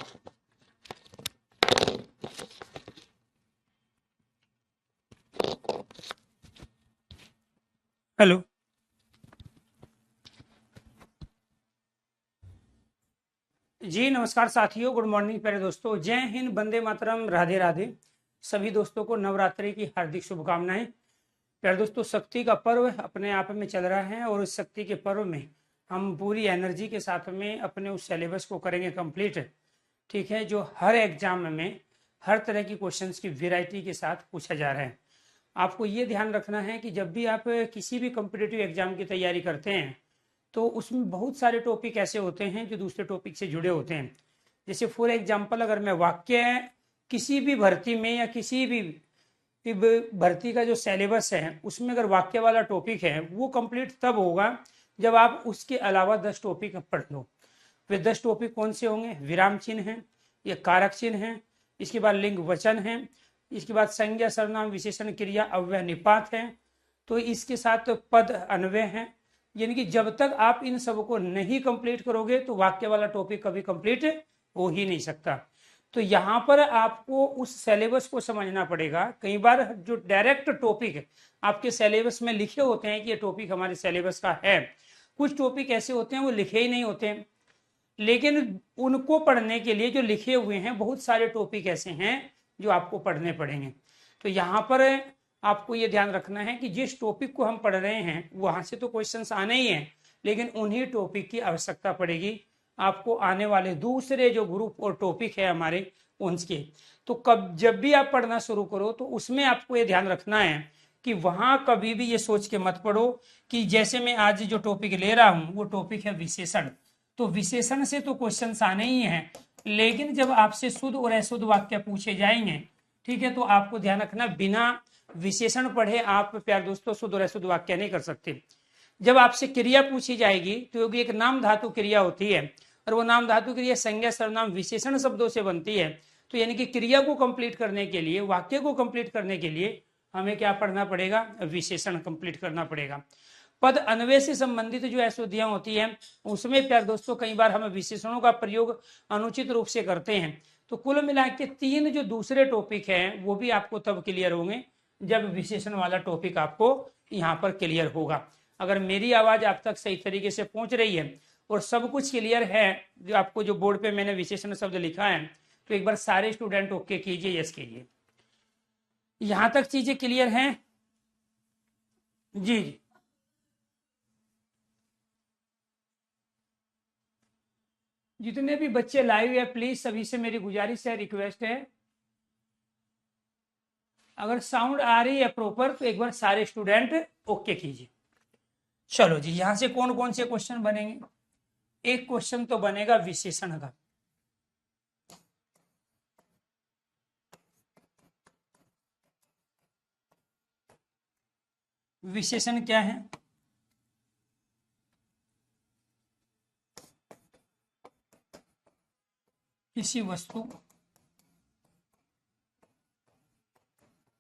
Hello जी, नमस्कार साथियों, good morning प्यारे दोस्तों। जय हिंद, वंदे मातरम, राधे राधे। सभी दोस्तों को नवरात्रि की हार्दिक शुभकामनाएं। प्यारे दोस्तों, शक्ति का पर्व अपने आप में चल रहा है और उस शक्ति के पर्व में हम पूरी एनर्जी के साथ में अपने उस सिलेबस को करेंगे कंप्लीट। ठीक है, जो हर एग्जाम में हर तरह की क्वेश्चंस की वैरायटी के साथ पूछा जा रहा है। आपको ये ध्यान रखना है कि जब भी आप किसी भी कॉम्पिटिटिव एग्जाम की तैयारी करते हैं तो उसमें बहुत सारे टॉपिक ऐसे होते हैं जो दूसरे टॉपिक से जुड़े होते हैं। जैसे फॉर एग्जांपल, अगर मैं वाक्य किसी भी भर्ती में या किसी भी भर्ती का जो सिलेबस है उसमें अगर वाक्य वाला टॉपिक है वो कंप्लीट तब होगा जब आप उसके अलावा 10 टॉपिक पढ़ लो। वे 10 टॉपिक कौन से होंगे? विराम चिन्ह है, ये कारक चिन्ह है, इसके बाद लिंग वचन है, इसके बाद संज्ञा सर्वनाम विशेषण क्रिया अव्यय निपात है, तो इसके साथ पद अन्वय है। यानी कि जब तक आप इन सब को नहीं कंप्लीट करोगे तो वाक्य वाला टॉपिक कभी कंप्लीट हो ही नहीं सकता। तो यहाँ पर आपको उस सिलेबस को समझना पड़ेगा। कई बार जो डायरेक्ट टॉपिक आपके सिलेबस में लिखे होते हैं कि ये टॉपिक हमारे सिलेबस का है, कुछ टॉपिक ऐसे होते हैं वो लिखे ही नहीं होते हैं, लेकिन उनको पढ़ने के लिए जो लिखे हुए हैं बहुत सारे टॉपिक ऐसे हैं जो आपको पढ़ने पड़ेंगे। तो यहाँ पर आपको ये ध्यान रखना है कि जिस टॉपिक को हम पढ़ रहे हैं वहां से तो क्वेश्चंस आने ही हैं, लेकिन उन्हीं टॉपिक की आवश्यकता पड़ेगी आपको आने वाले दूसरे जो ग्रुप और टॉपिक है हमारे उनके। तो कब जब भी आप पढ़ना शुरू करो तो उसमें आपको ये ध्यान रखना है कि वहां कभी भी ये सोच के मत पढ़ो कि जैसे मैं आज जो टॉपिक ले रहा हूं वो टॉपिक है विशेषण, तो विशेषण से तो क्वेश्चन आने ही हैं, लेकिन जब आपसे शुद्ध और अशुद्ध वाक्य पूछे जाएंगे, ठीक है, तो आपको ध्यान रखना बिना विशेषण पढ़े आप प्यार दोस्तों शुद्ध और अशुद्ध वाक्य नहीं कर सकते। जब आपसे क्रिया पूछी जाएगी तो भी एक नाम धातु क्रिया होती है और वो नाम धातु क्रिया संज्ञा सर्वनाम विशेषण शब्दों से बनती है। तो यानी कि क्रिया को कंप्लीट करने के लिए, वाक्य को कंप्लीट करने के लिए हमें क्या पढ़ना पड़ेगा? विशेषण कंप्लीट करना पड़ेगा। पद अन्वय से संबंधित जो अशुद्धियां होती हैं उसमें प्यार दोस्तों कई बार हम विशेषणों का प्रयोग अनुचित रूप से करते हैं। तो कुल मिला के 3 जो दूसरे टॉपिक हैं वो भी आपको तब क्लियर होंगे जब विशेषण वाला टॉपिक आपको यहाँ पर क्लियर होगा। अगर मेरी आवाज आप तक सही तरीके से पहुंच रही है और सब कुछ क्लियर है, जो आपको जो बोर्ड पे मैंने विशेषण शब्द लिखा है, तो एक बार सारे स्टूडेंट ओके कीजिए, यस कीजिए। यहां तक चीजें क्लियर हैं? जी जी, जितने भी बच्चे लाइव है प्लीज सभी से मेरी गुजारिश है, रिक्वेस्ट है, अगर साउंड आ रही है प्रॉपर तो एक बार सारे स्टूडेंट ओके कीजिए। चलो जी, यहां से कौन कौन से क्वेश्चन बनेंगे? एक क्वेश्चन तो बनेगा विशेषण का। विशेषण क्या है? किसी वस्तु,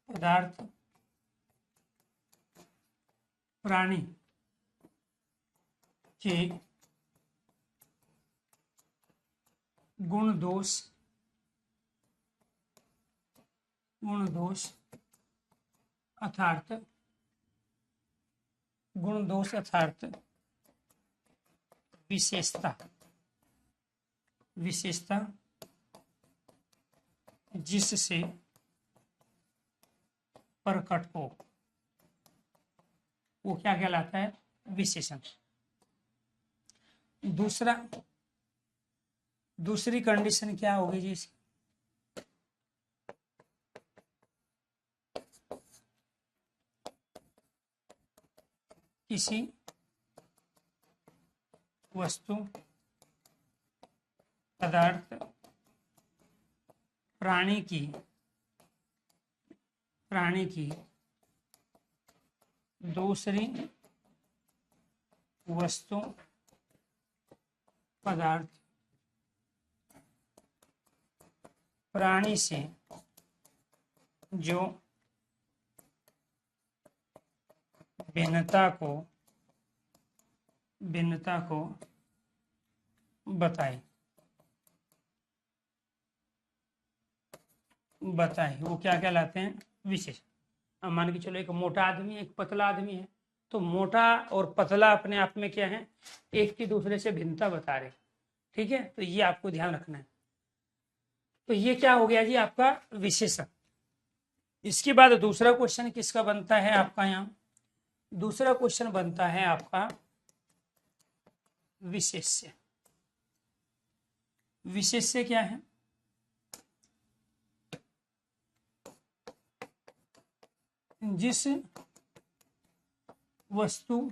पदार्थ, प्राणी के गुण दोष अर्थात गुण दोष अर्थात विशेषता जिससे प्रकट हो वो क्या कहलाता है? विशेषण। दूसरी कंडीशन क्या होगी जी? किसी वस्तु, पदार्थ, प्राणी की दूसरी वस्तु, पदार्थ, प्राणी से जो भिन्नता को बताए। बताए, वो क्या कहलाते हैं? विशेषण। अब मान के चलो एक मोटा आदमी एक पतला आदमी है, तो मोटा और पतला अपने आप में क्या है? एक की दूसरे से भिन्नता बता रहे। ठीक है, तो ये आपको ध्यान रखना है। तो ये क्या हो गया जी आपका विशेषण। इसके बाद दूसरा क्वेश्चन किसका बनता है आपका? यहाँ दूसरा क्वेश्चन बनता है आपका विशेष्य। विशेष्य क्या है? जिस वस्तु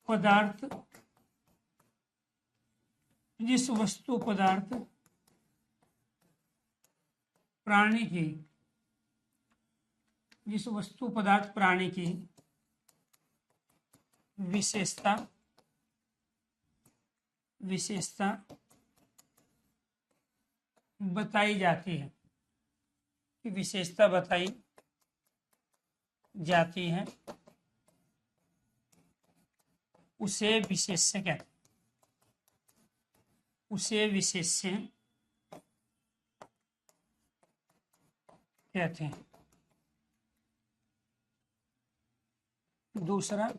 पदार्थ प्राणी की विशेषता बताई जाती है, कि विशेषता बताई जाती है, उसे विशेष्य कहते हैं। उसे विशेष्य कहते हैं। दूसरा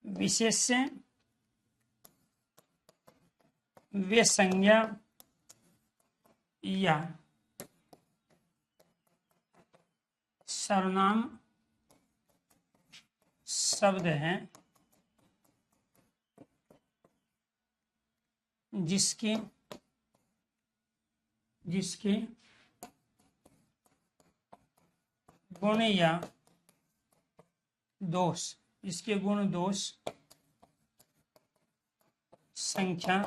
विशेष्य वे संज्ञा या सर्वनाम शब्द हैं जिसके गुण या दोष, जिसके गुण दोष संख्या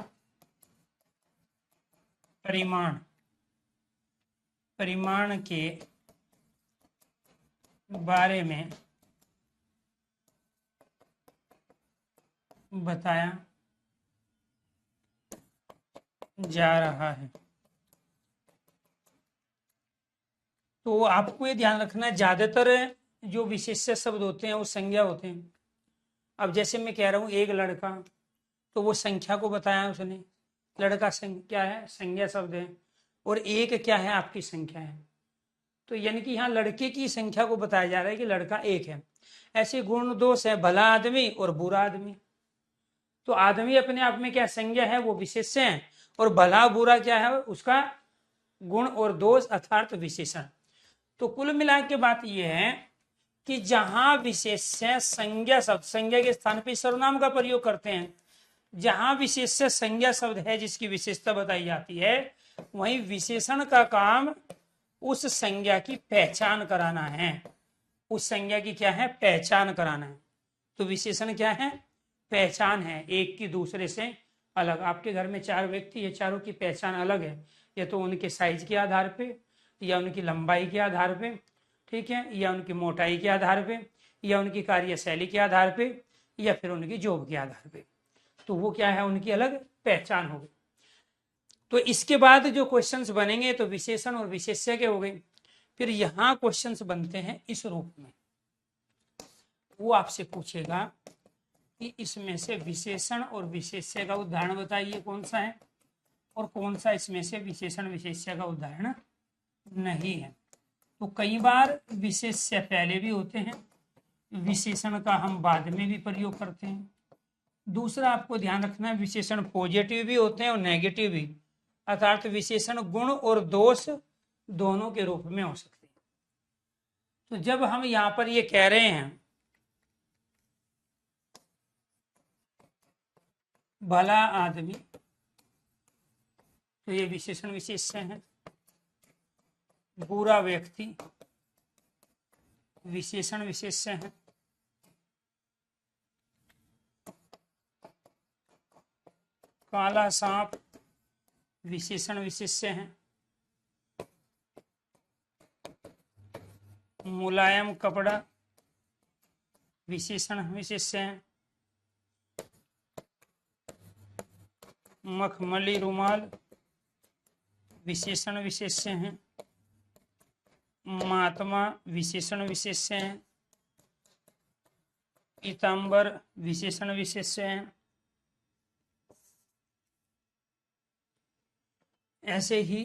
परिमाण के बारे में बताया जा रहा है। तो आपको ये ध्यान रखना है, ज्यादातर जो विशेष्य शब्द होते हैं वो संज्ञा होते हैं। अब जैसे मैं कह रहा हूँ एक लड़का, तो वो संख्या को बताया उसने, लड़का क्या है? संज्ञा शब्द है। और एक क्या है? आपकी संख्या है। तो यानी कि यहाँ लड़के की संख्या को बताया जा रहा है कि लड़का एक है। ऐसे गुण दोष है, भला आदमी और बुरा आदमी। तो आदमी अपने आप में क्या संज्ञा है? वो विशेष्य है। और भला बुरा क्या है? उसका गुण और दोष अर्थात विशेषण। तो कुल मिला के बात यह है कि जहां विशेष्य संज्ञा शब्द, संज्ञा के स्थान पर सर्वनाम का प्रयोग करते हैं, जहां विशेष्य संज्ञा शब्द है जिसकी विशेषता बताई जाती है, वहीं विशेषण का काम उस संज्ञा की पहचान कराना है। उस संज्ञा की क्या है? पहचान कराना है। तो विशेषण क्या है? पहचान है, एक की दूसरे से अलग। आपके घर में 4 व्यक्ति है, चारों की पहचान अलग है, या तो उनके साइज के आधार पे, या उनकी लंबाई के आधार पे, ठीक है, या उनकी मोटाई के आधार पे, या उनकी कार्यशैली के आधार पे, या फिर उनकी जॉब के आधार पे। तो वो क्या है? उनकी अलग पहचान होगी। तो इसके बाद जो क्वेश्चंस बनेंगे तो विशेषण और विशेष्य के हो गए। फिर यहाँ क्वेश्चंस बनते हैं इस रूप में। वो आपसे पूछेगा कि इसमें से विशेषण और विशेष्य का उदाहरण बताइए कौन सा है, और कौन सा इसमें से विशेषण विशेष्य का उदाहरण नहीं है। तो कई बार विशेष्य पहले भी होते हैं, विशेषण का हम बाद में भी प्रयोग करते हैं। दूसरा आपको ध्यान रखना है, विशेषण पॉजिटिव भी होते हैं और नेगेटिव भी, अर्थात विशेषण गुण और दोष दोनों के रूप में हो सकते हैं। तो जब हम यहां पर ये कह रहे हैं भला आदमी, तो ये विशेषण विशेष्य है। बुरा व्यक्ति विशेषण विशेष्य है। काला सांप विशेषण विशेष्य है। मुलायम कपड़ा विशेषण विशेष्य है। मखमली रुमाल विशेषण विशेष्य है। महात्मा विशेषण विशेष्य है। पीतांबर विशेषण विशेष्य है। ऐसे ही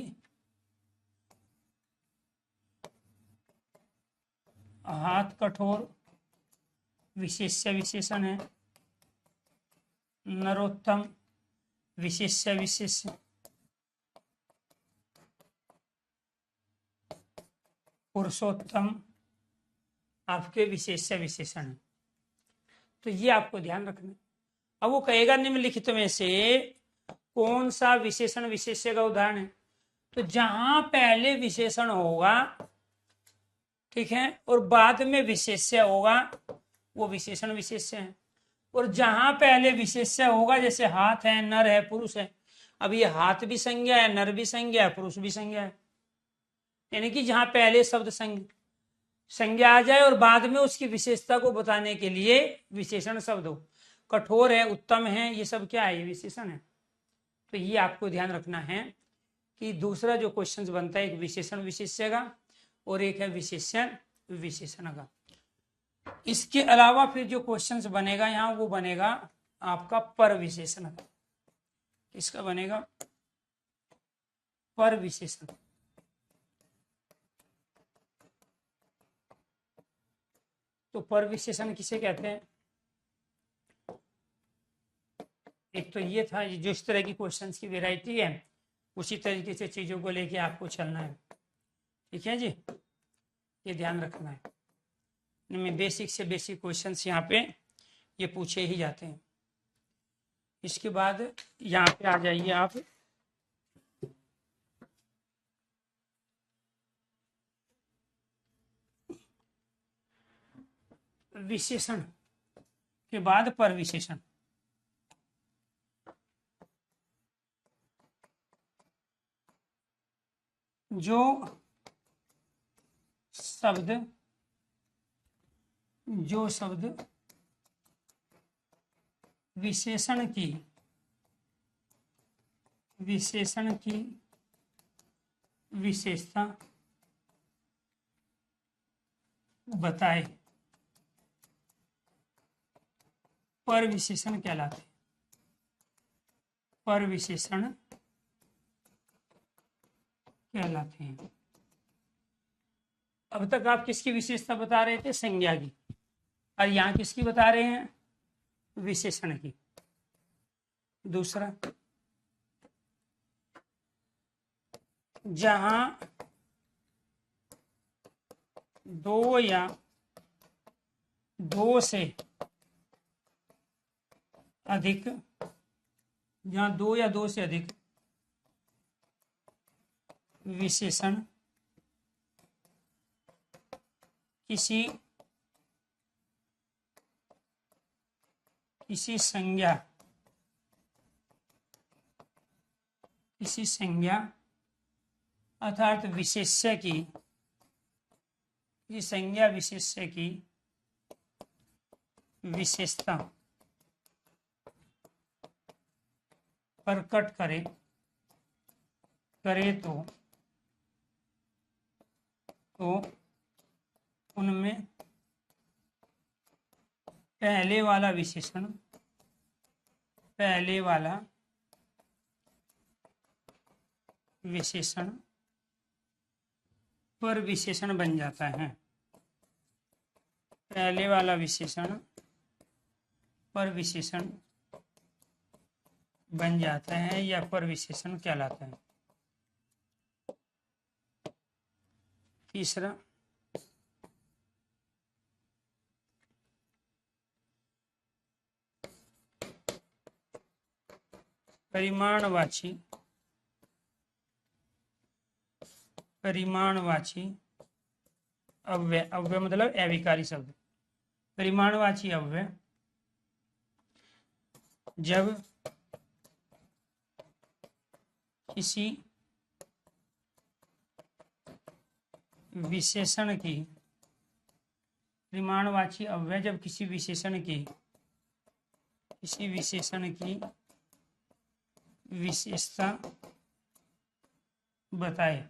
हाथ कठोर विशेष्य विशेषण है। नरोत्तम विशेष्य विशेष्य। पुरुषोत्तम आपके विशेष्य विशेषण है। तो ये आपको ध्यान रखना। अब वो कहेगा निम्नलिखित में से कौन सा विशेषण विशेष्य का उदाहरण है। तो जहां पहले विशेषण होगा, ठीक है, और बाद में विशेष्य होगा, वो विशेषण विशेष्य है। और जहां पहले विशेष्य होगा, जैसे हाथ है, नर है, पुरुष है, अब ये हाथ भी संज्ञा है, नर भी संज्ञा है, पुरुष भी संज्ञा है। यानी कि जहां पहले शब्द संज्ञा आ जाए और बाद में उसकी विशेषता को बताने के लिए विशेषण शब्द हो। कठोर है, उत्तम है, ये सब क्या है, ये विशेषण है। तो ये आपको ध्यान रखना है कि दूसरा जो क्वेश्चन बनता है, एक विशेषण विशेष्य का और एक है विशेषण विशेषण का। इसके अलावा फिर जो क्वेश्चंस बनेगा यहाँ, वो बनेगा आपका पर विशेषण का। इसका बनेगा पर विशेषण। तो पर विशेषण किसे कहते हैं? एक तो ये था, जो इस तरह की क्वेश्चंस की वैरायटी है, उसी तरीके से चीजों को लेके आपको चलना है। ठीक है जी, ये ध्यान रखना है। इनमें बेसिक से बेसिक क्वेश्चंस यहाँ पे ये पूछे ही जाते हैं। इसके बाद यहाँ पे आ जाइए आप, विशेषण के बाद पर विशेषण। जो शब्द विशेषण की विशेषता बताए, पर विशेषण कहलाते हैं। पर विशेषण कहलाते हैं। अब तक आप किसकी विशेषता बता रहे थे? संज्ञा की। और यहाँ किसकी बता रहे हैं? विशेषण की। दूसरा, जहां दो या दो से अधिक, जहां दो या दो से अधिक विशेषण किसी संज्ञा अर्थात विशेष्य की, संज्ञा विशेष्य की विशेषता प्रकट करे तो उनमें पहले वाला विशेषण पर विशेषण बन जाता है। पहले वाला विशेषण पर विशेषण बन जाता है या पर विशेषण कहलाता है। तीसरा, परिमाणवाची अव्यय, अव्यय मतलब अविकारी शब्द। परिमाणवाची अव्यय जब किसी विशेषण की, परिमाणवाची अव्यय जब किसी विशेषण की विशेषता बताए,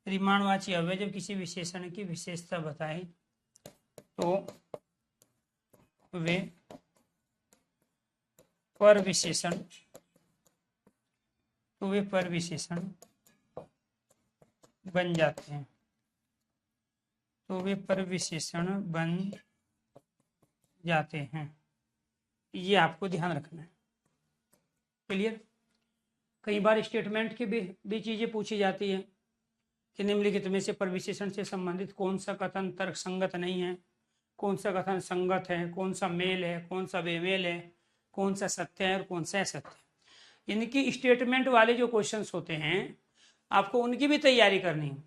परिमाणवाची अव्यय जब किसी विशेषण की विशेषता बताए तो वे पर विशेषण, तो वे पर विशेषण बन जाते हैं, तो वे पर विशेषण बन जाते हैं। ये आपको ध्यान रखना है। क्लियर? कई बार स्टेटमेंट की भी चीजें पूछी जाती है कि निम्नलिखित में से परविशेषण से संबंधित कौन सा कथन तर्क संगत नहीं है, कौन सा कथन संगत है, कौन सा मेल है, कौन सा बेमेल है, कौन सा सत्य है और कौन सा असत्य है। इनकी स्टेटमेंट वाले जो क्वेश्चंस होते हैं आपको उनकी भी तैयारी करनी है।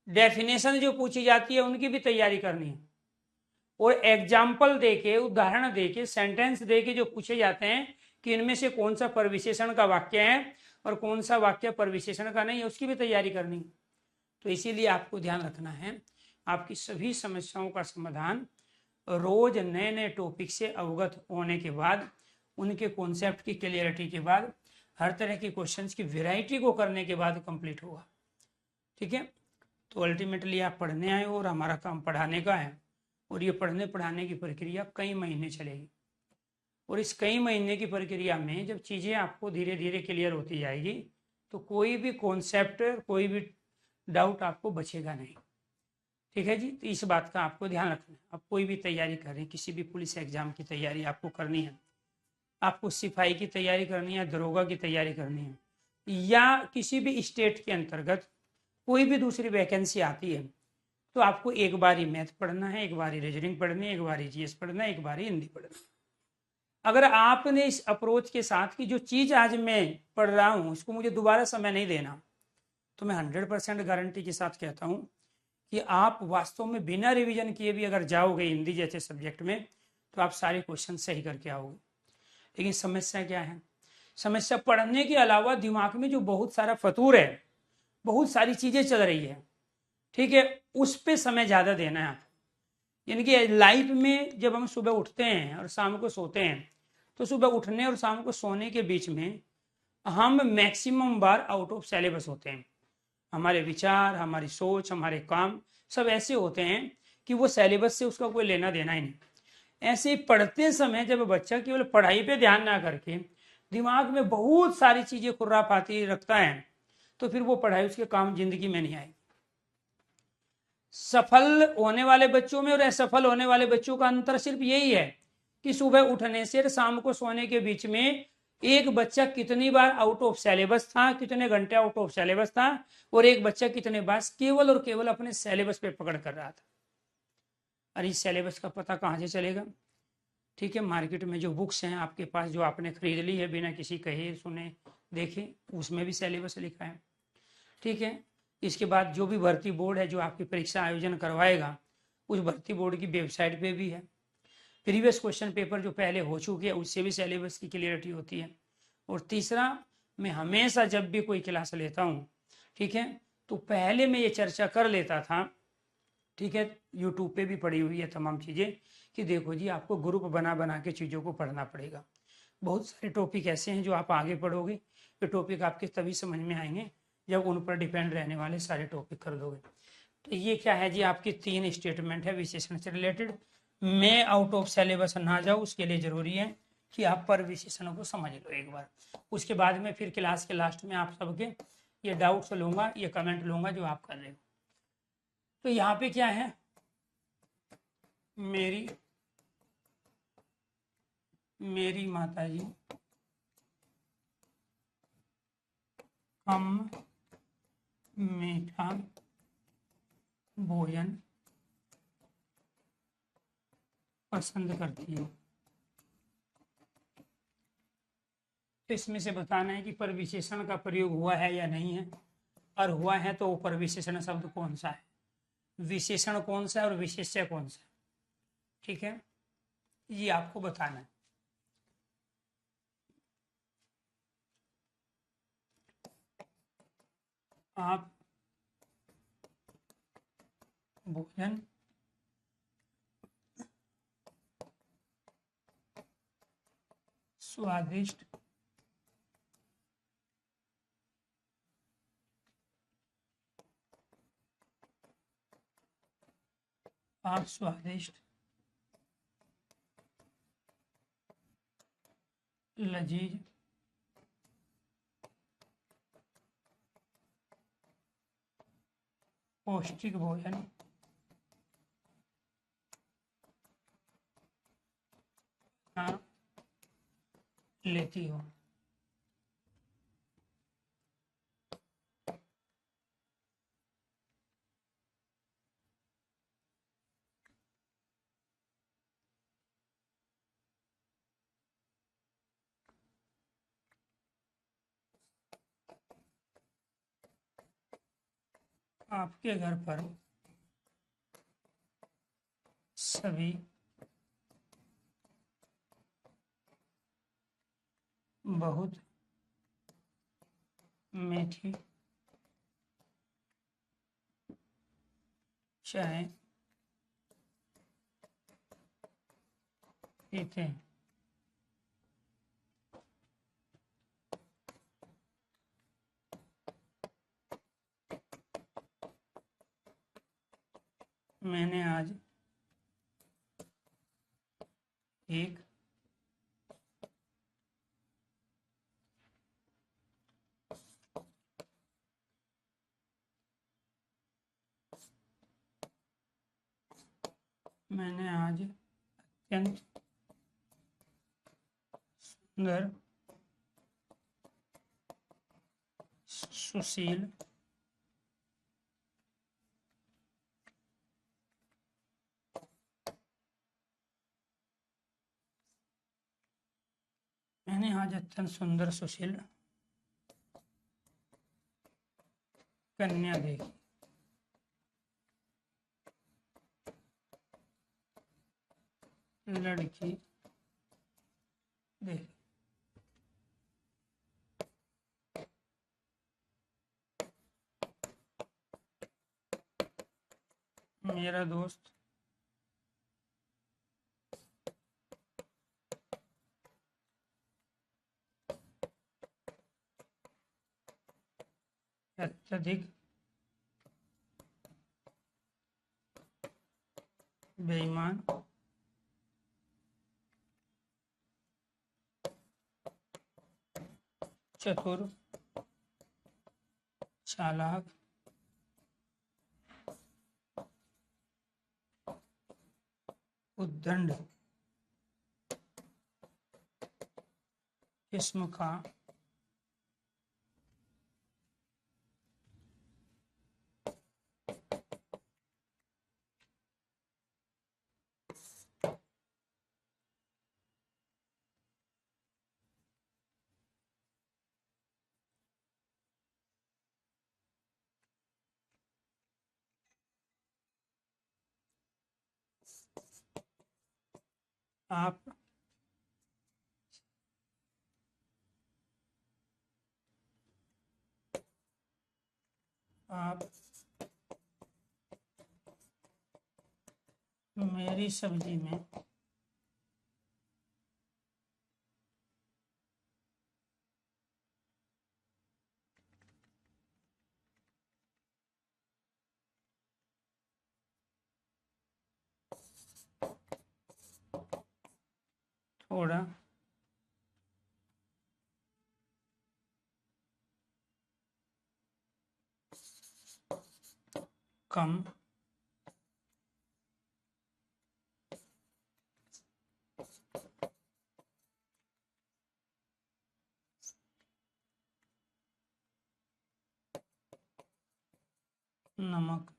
डेफिनेशन जो पूछी जाती है उनकी भी तैयारी करनी है। और एग्जाम्पल देके, उदाहरण देके, सेंटेंस देके जो पूछे जाते हैं कि इनमें से कौन सा परविशेषण का वाक्य है और कौन सा वाक्य परविशेषण का नहीं है, उसकी भी तैयारी करनी है। तो इसीलिए आपको ध्यान रखना है, आपकी सभी समस्याओं का समाधान रोज नए नए टॉपिक से अवगत होने के बाद, उनके कॉन्सेप्ट की क्लियरिटी के बाद, हर तरह के क्वेश्चंस की वैरायटी को करने के बाद कंप्लीट होगा। ठीक है? तो अल्टीमेटली आप पढ़ने आए हो और हमारा काम पढ़ाने का है, और ये पढ़ने पढ़ाने की प्रक्रिया कई महीने चलेगी। और इस कई महीने की प्रक्रिया में जब चीज़ें आपको धीरे धीरे क्लियर होती जाएगी तो कोई भी कॉन्सेप्ट, कोई भी डाउट आपको बचेगा नहीं। ठीक है जी? तो इस बात का आपको ध्यान रखना है। आप कोई भी तैयारी करें, किसी भी पुलिस एग्जाम की तैयारी आपको करनी है, आपको सिपाही की तैयारी करनी है, दरोगा की तैयारी करनी है, या किसी भी स्टेट के अंतर्गत कोई भी दूसरी वैकेंसी आती है, तो आपको एक बार ही मैथ पढ़ना है, एक बार ही रीजनिंग पढ़नी है, एक बार ही जीएस पढ़ना है, एक बार ही हिंदी पढ़ना है। अगर आपने इस अप्रोच के साथ कि जो चीज़ आज मैं पढ़ रहा हूँ उसको मुझे दोबारा समय नहीं देना, तो मैं 100% गारंटी के साथ कहता हूँ कि आप वास्तव में बिना रिवीजन किए भी अगर जाओगे हिंदी जैसे सब्जेक्ट में तो आप सारे क्वेश्चन सही करके आओगे। लेकिन समस्या क्या है? समस्या पढ़ने के अलावा दिमाग में जो बहुत सारा फतूर है, बहुत सारी चीज़ें चल रही है, ठीक है, उस पर समय ज़्यादा देना है आप। यानी कि लाइफ में जब हम सुबह उठते हैं और शाम को सोते हैं, तो सुबह उठने और शाम को सोने के बीच में हम maximum bar out of syllabus होते हैं। हमारे विचार, हमारी सोच, हमारे काम सब ऐसे होते हैं कि वो सिलेबस से उसका कोई लेना देना ही नहीं। ऐसे पढ़ते समय जब बच्चा केवल पढ़ाई पे ध्यान ना करके दिमाग में बहुत सारी चीजें खुर्राफाती रखता है, तो फिर वो पढ़ाई उसके काम जिंदगी में नहीं आएगी। सफल होने वाले बच्चों में और असफल होने वाले बच्चों का अंतर सिर्फ यही है कि सुबह उठने से शाम को सोने के बीच में एक बच्चा कितनी बार आउट ऑफ सिलेबस था, कितने घंटे आउट ऑफ सिलेबस था, और एक बच्चा कितने बार केवल और केवल अपने सिलेबस पे पकड़ कर रहा था। अरे इस सिलेबस का पता कहाँ से चलेगा? ठीक है, मार्केट में जो बुक्स हैं आपके पास, जो आपने खरीद ली है बिना किसी कहे सुने देखे, उसमें भी सिलेबस लिखा है। ठीक है, इसके बाद जो भी भर्ती बोर्ड है जो आपकी परीक्षा आयोजन करवाएगा, उस भर्ती बोर्ड की वेबसाइट पे भी है। प्रीवियस क्वेश्चन पेपर जो पहले हो चुके हैं उससे भी सिलेबस की क्लियरिटी होती है। और तीसरा, मैं हमेशा जब भी कोई क्लास लेता हूँ, ठीक है, तो पहले मैं ये चर्चा कर लेता था, ठीक है, यूट्यूब पे भी पड़ी हुई है तमाम चीज़ें, कि देखो जी आपको ग्रुप बना बना के चीज़ों को पढ़ना पड़ेगा। बहुत सारे टॉपिक ऐसे हैं जो आप आगे पढ़ोगे, ये टॉपिक आपके तभी समझ में आएंगे जब उन पर डिपेंड रहने वाले सारे टॉपिक कर दोगे। तो ये क्या है जी, आपकी 3 स्टेटमेंट है विशेषण से रिलेटेड। मैं आउट ऑफ सिलेबस ना जाऊँ उसके लिए जरूरी है कि आप पर विशेषणों को समझ लो एक बार। उसके बाद में फिर क्लास के लास्ट में आप सबके ये डाउट्स लूंगा, ये कमेंट लूंगा जो आप कर रहे हो। तो यहाँ पे क्या है, मेरी माता जी हम मीठा भोजन पसंद करती है। तो इसमें से बताना है कि परविशेषण का प्रयोग हुआ है या नहीं है, और हुआ है तो परविशेषण शब्द कौन सा है, विशेषण कौन सा है और विशेष्य कौन सा है। ठीक है, ये आपको बताना है। आप भोजन स्वादिष्ट आप स्वादिष्ट लजीज, पौष्टिक भोजन हाँ लेती हो। आपके घर पर सभी बहुत मीठी चाय पीते हैं। मैंने आज एक मैंने आज अत्यंत सुंदर सुशील मैंने आज अत्यंत सुंदर सुशील कन्या देखी। लड़की देखी। मेरा दोस्त अत्यधिक बेईमान चतुर चालाक उद्दंड किस्म का आप मेरी सब्जी में थोड़ा कम नमक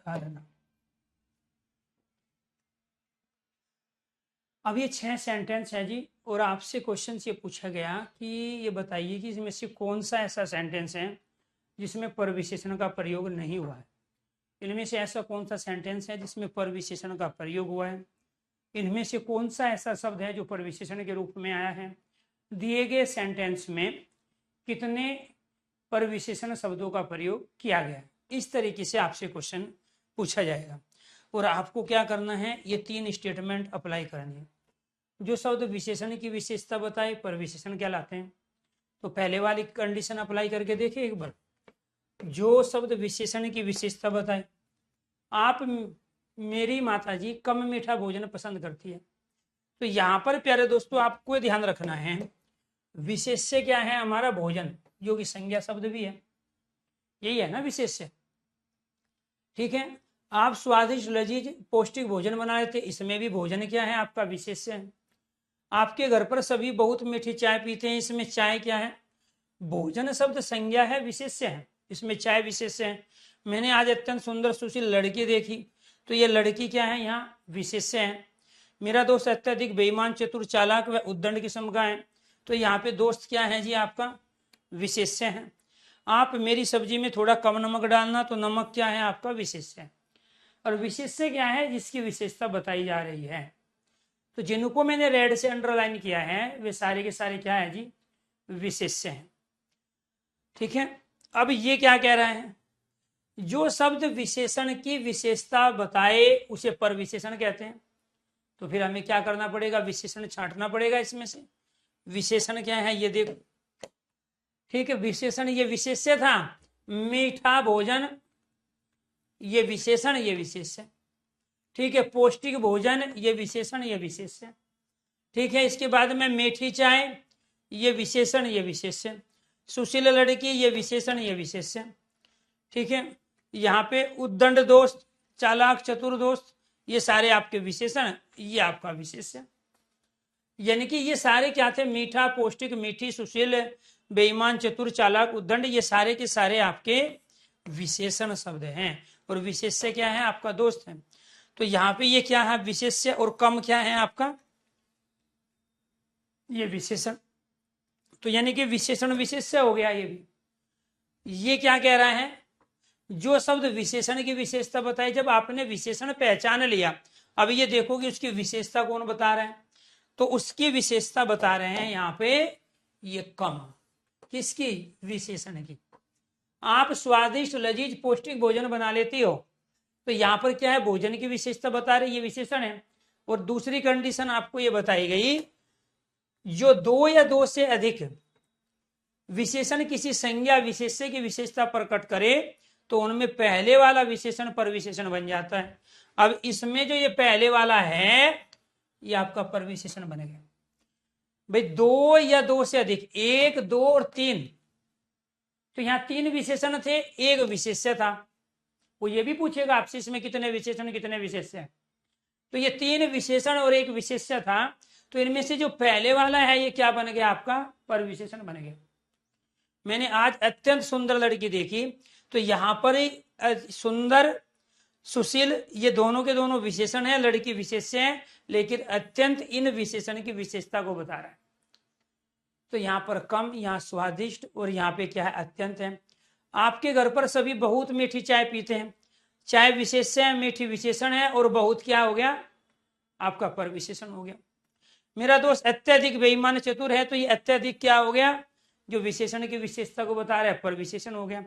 डालना। अब ये 6 सेंटेंस है जी, और आपसे क्वेश्चन ये पूछा गया कि ये बताइए कि इसमें से कौन सा ऐसा सेंटेंस है जिसमें परविशेषण का प्रयोग नहीं हुआ है। इनमें से ऐसा कौन सा सेंटेंस है जिसमें परविशेषण का प्रयोग हुआ है। इनमें से कौन सा ऐसा शब्द है जो परविशेषण के रूप में आया है। दिए गए सेंटेंस में कितने परविशेषण शब्दों का प्रयोग किया गया है। इस तरीके से आपसे क्वेश्चन पूछा जाएगा और आपको क्या करना है, ये 3 स्टेटमेंट अप्लाई करनी है। जो शब्द विशेषण की विशेषता बताए परविशेषण कहलाते हैं। तो पहले वाली कंडीशन अप्लाई करके देखिए एक बार। जो शब्द विशेषण की विशेषता बताए, आप मेरी माताजी कम मीठा भोजन पसंद करती है, तो यहाँ पर प्यारे दोस्तों आपको ध्यान रखना है, विशेष्य क्या है हमारा भोजन, जो कि संज्ञा शब्द भी है, यही है ना विशेष्य। ठीक है, आप स्वादिष्ट लजीज पौष्टिक भोजन बना लेते, इसमें भी भोजन क्या है आपका विशेष्य है। आपके घर पर सभी बहुत मीठी चाय पीते हैं, इसमें चाय क्या है, भोजन शब्द संज्ञा है, विशेष्य है, इसमें चाय विशेष्य है। मैंने आज अत्यंत सुंदर सुशील लड़की देखी, तो ये लड़की क्या है यहाँ विशेष्य है। मेरा दोस्त अत्यधिक बेईमान चतुर चालाक व उद्दंड किस्म का है, तो यहाँ पे दोस्त क्या है जी आपका विशेष्य है। आप मेरी सब्जी में थोड़ा कम नमक डालना, तो नमक क्या है आपका विशेष्य है। और विशेष्य क्या है, जिसकी विशेषता बताई जा रही है। तो जिनको मैंने रेड से अंडरलाइन किया है वे सारे के सारे क्या है जी विशेष्य हैं। ठीक है, अब ये क्या कह रहा है, जो शब्द विशेषण की विशेषता बताए उसे परविशेषण कहते हैं। तो फिर हमें क्या करना पड़ेगा, विशेषण छांटना पड़ेगा इसमें से। विशेषण क्या है ये देखो, ठीक है, विशेषण ये विशेष्य था, मीठा भोजन ये विशेषण ये विशेष्य, ठीक है, पौष्टिक भोजन ये विशेषण ये विशेष्य, ठीक है। इसके बाद में मीठी चाय ये विशेषण ये विशेष्य, सुशील लड़की ये विशेषण ये विशेष्य, ठीक है। यहाँ पे उद्दंड दोस्त चालाक चतुर दोस्त ये सारे आपके विशेषण, ये आपका विशेष्य। यानी कि ये सारे क्या थे, मीठा पौष्टिक मीठी सुशील बेईमान चतुर चालाक उद्दंड, ये सारे के सारे आपके विशेषण शब्द हैं। और विशेष्य क्या है आपका दोस्त है। तो यहाँ पे ये क्या है विशेष्य, और कम क्या है आपका ये विशेषण। तो यानी कि विशेषण विशेष्य हो गया ये भी। ये क्या कह रहा है, जो शब्द विशेषण की विशेषता बताई, जब आपने विशेषण पहचान लिया, अब ये देखो कि उसकी विशेषता कौन बता रहा है, तो उसकी विशेषता बता रहे हैं यहाँ पे ये कम, किसकी विशेषण की। आप स्वादिष्ट लजीज पौष्टिक भोजन बना लेती हो, तो यहाँ पर क्या है भोजन की विशेषता बता रहे, ये विशेषण है। और दूसरी कंडीशन आपको ये बताई गई, जो दो या दो से अधिक विशेषण किसी संज्ञा विशेष्य की विशेषता प्रकट करे, तो उनमें पहले वाला विशेषण परविशेषण बन जाता है। अब इसमें जो ये पहले वाला है ये आपका परविशेषण बन गया। भाई दो या दो से अधिक, एक दो और तीन, तो यहाँ तीन विशेषण थे, एक विशेष्य था। वो ये भी पूछेगा आपसे इसमें कितने विशेषण कितने विशेष्य हैं। तो ये तीन विशेषण और एक विशेष्य था, तो इनमें से जो पहले वाला है ये क्या बन गया आपका परविशेषण बन गया। मैंने आज अत्यंत सुंदर लड़की देखी, तो यहाँ पर सुंदर सुशील ये दोनों के दोनों विशेषण है, लड़की विशेष्य है, लेकिन अत्यंत इन विशेषण की विशेषता को बता रहा है। तो यहाँ पर कम, यहाँ स्वादिष्ट, और यहाँ पे क्या है अत्यंत है। आपके घर पर सभी बहुत मीठी चाय पीते हैं, चाय विशेष्य है, मीठी विशेषण है, और बहुत क्या हो गया आपका पर विशेषण हो गया। मेरा दोस्त अत्यधिक बेईमान चतुर है, तो ये अत्यधिक क्या हो गया, जो विशेषण की विशेषता को बता रहा है पर विशेषण हो गया।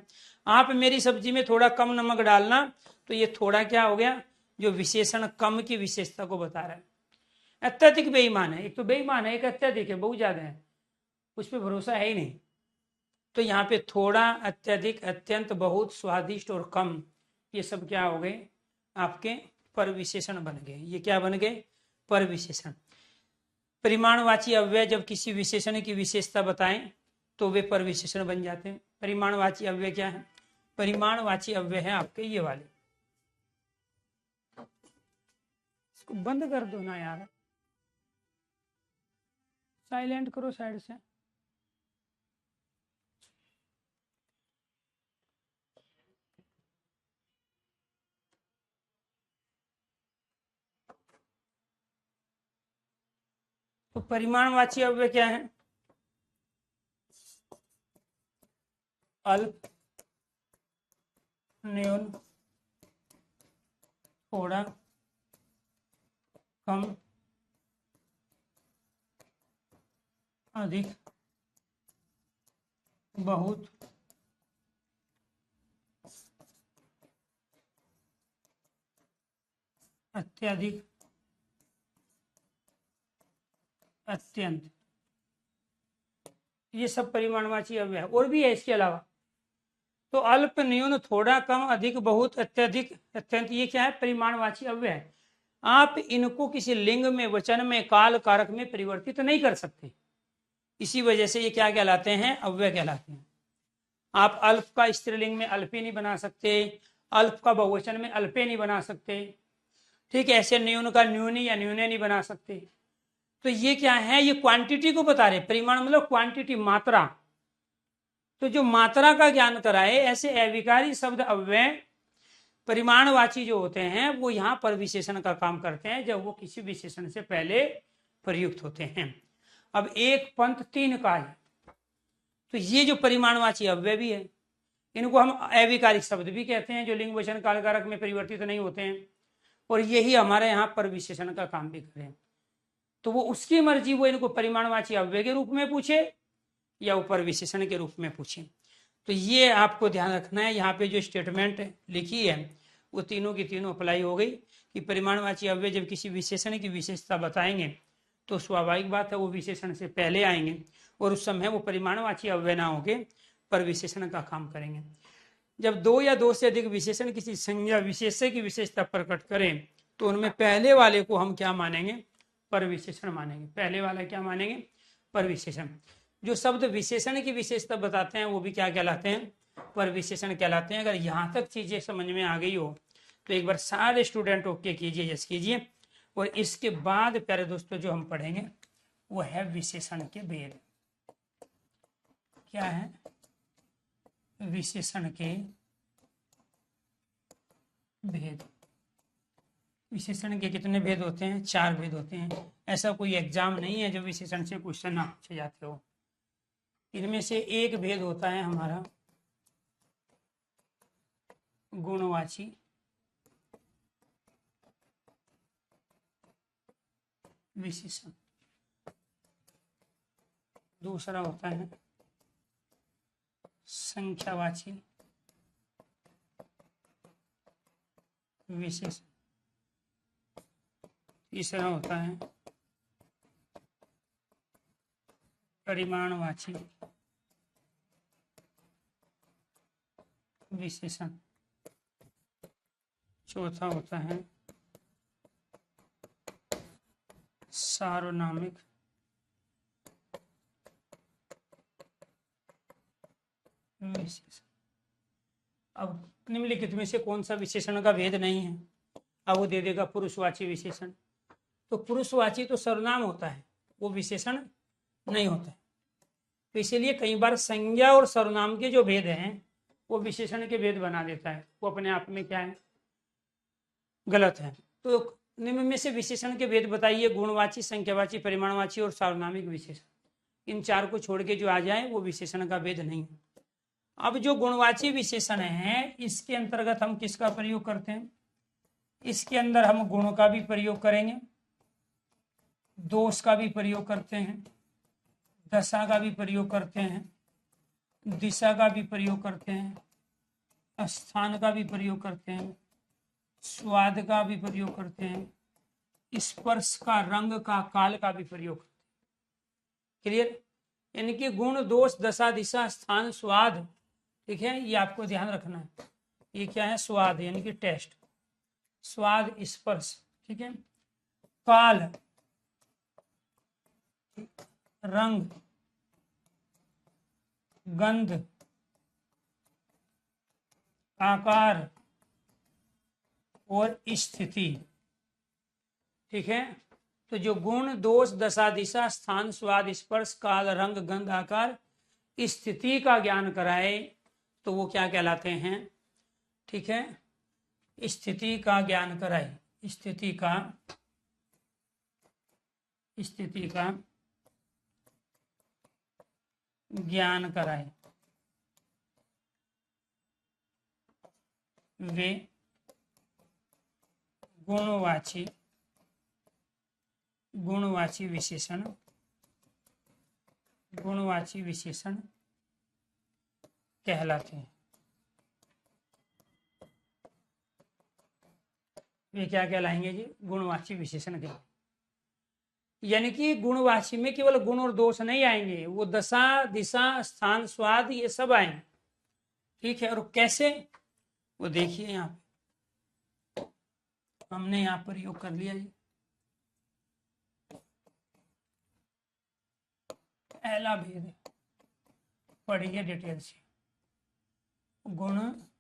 आप मेरी सब्जी में थोड़ा कम नमक डालना, तो ये थोड़ा क्या हो गया, जो विशेषण कम की विशेषता को बता रहा है। अत्यधिक बेईमान है, एक तो बेईमान है, एक अत्यधिक है, बहुत ज्यादा है, उस पर भरोसा है ही नहीं। तो यहाँ पे थोड़ा, अत्यधिक, अत्यंत, बहुत, स्वादिष्ट और कम, ये सब क्या हो गए आपके पर विशेषण बन गए। ये क्या बन गए पर विशेषण। परिमाणवाची अव्यय जब किसी विशेषण की विशेषता बताएं तो वे पर विशेषण बन जाते हैं। परिमाणवाची अव्यय क्या है, परिमाणवाची अव्यय है आपके ये वाले। इसको बंद कर दो ना यार, साइलेंट करो साइड से। तो परिमाणवाची अव्यय क्या है, अल्प, न्यून, थोड़ा, कम, अधिक, बहुत, अत्यधिक, अत्यंत, ये सब परिमाणवाची अव्यय है। और भी है इसके अलावा, तो अल्प, न्यून, थोड़ा, कम, अधिक, बहुत, अत्यधिक, अत्यंत, ये क्या है परिमाणवाची अव्यय है। आप इनको किसी लिंग में, वचन में, काल, कारक में परिवर्तित नहीं कर सकते। इसी वजह से ये क्या कहलाते हैं? अव्यय कहलाते हैं। आप अल्प का स्त्रीलिंग में अल्पे नहीं बना सकते, अल्प का बहुवचन में अल्पे नहीं बना सकते, ठीक है। ऐसे न्यून का न्यूनी या न्यूने नहीं बना सकते। तो ये क्या है? ये क्वांटिटी को बता रहे। परिमाण मतलब क्वांटिटी, मात्रा। तो जो मात्रा का ज्ञान कराए, ऐसे अविकारी शब्द अव्यय परिमाणवाची जो होते हैं वो यहाँ पर विशेषण का काम करते हैं, जब वो किसी विशेषण से पहले प्रयुक्त होते हैं। अब एक पंथ तीन काल, तो ये जो परिमाणवाची अव्यय भी है, इनको हम अविकारिक शब्द भी कहते हैं, जो लिंग वचन काल कारक में परिवर्तित नहीं होते हैं, और यही हमारे यहाँ पर विशेषण का काम भी करें। तो वो उसकी मर्जी, वो इनको परिमाणवाची अव्यय के रूप में पूछे या ऊपर विशेषण के रूप में पूछे। तो ये आपको ध्यान रखना है। यहाँ पे जो स्टेटमेंट लिखी है वो तीनों की तीनों अप्लाई हो गई कि परिमाणवाची अव्यय जब किसी विशेषण की विशेषता बताएंगे तो स्वाभाविक बात है वो विशेषण से पहले आएंगे, और उस समय वो परिमाणवाची अव्यय ना होके पर विशेषण का काम करेंगे। जब दो या दो से अधिक विशेषण किसी संज्ञा विशेष्य की विशेषता प्रकट करें तो उनमें पहले वाले को हम क्या मानेंगे? पर विशेषण मानेंगे। पहले वाला क्या मानेंगे? पर विशेषण। जो शब्द विशेषण की विशेषता बताते हैं वो भी क्या कहलाते हैं? पर विशेषण कहलाते हैं। अगर यहाँ तक चीजें समझ में आ गई हो तो एक बार सारे स्टूडेंट ओके कीजिए, यस कीजिए। और इसके बाद प्यारे दोस्तों जो हम पढ़ेंगे वो है विशेषण के भेद। क्या है? विशेषण के भेद। विशेषण के कितने भेद होते हैं? 4 भेद होते हैं। ऐसा कोई एग्जाम नहीं है जो विशेषण से क्वेश्चन ना पूछे जाते हो। इनमें से एक भेद होता है हमारा गुणवाची विशेषण, दूसरा होता है संख्यावाची विशेषण, तीसरा होता है परिमाणवाची विशेषण, चौथा होता है सार्वनामिक विशेषण। अब निम्नलिखित में से कौन सा विशेषण का भेद नहीं है? अब वो दे देगा पुरुषवाची विशेषण। तो पुरुषवाची तो सर्वनाम होता है, वो विशेषण नहीं होता है। तो इसीलिए कई बार संज्ञा और सर्वनाम के जो भेद हैं वो विशेषण के भेद बना देता है, वो अपने आप में क्या है? गलत है। तो निम्न में से विशेषण के भेद बताइए। गुणवाची, संख्यावाची, परिमाणवाची और सार्वनामिक विशेषण। इन 4 को छोड़ के जो आ जाए वो विशेषण का भेद नहीं है। अब जो गुणवाची विशेषण है इसके अंतर्गत हम किसका प्रयोग करते हैं? इसके अंदर हम गुण का भी प्रयोग करेंगे, दोष का भी प्रयोग करते हैं, दशा का भी प्रयोग करते हैं, दिशा का भी प्रयोग करते हैं, स्थान का भी प्रयोग करते हैं, स्वाद का भी प्रयोग करते हैं, स्पर्श का, रंग का, काल का भी प्रयोग करते हैं। क्लियर? इनके गुण, दोष, दशा, दिशा, स्थान, स्वाद, ठीक है, ये आपको ध्यान रखना है। ये क्या है? स्वाद यानी कि टेस्ट, स्वाद, स्पर्श, ठीक है, काल, रंग, गंध, आकार और स्थिति, ठीक है। तो जो गुण, दोष, दशा, दिशा, स्थान, स्वाद, स्पर्श, काल, रंग, गंध, आकार, स्थिति का ज्ञान कराए तो वो क्या कहलाते हैं? ठीक है, स्थिति का ज्ञान कराए, स्थिति का ज्ञान कराए, वे गुणवाची विशेषण कहलाते हैं। वे क्या कहलाएंगे जी? गुणवाची विशेषण कहलाएंगे। यानी कि गुणवाची में केवल गुण और दोष नहीं आएंगे, वो दशा, दिशा, स्थान, स्वाद, ये सब आएंगे, ठीक है। और कैसे? वो देखिए यहाँ पे हमने यहाँ पर योग कर लिया जी। पहला भेद पढ़िए डिटेल से। गुणवाची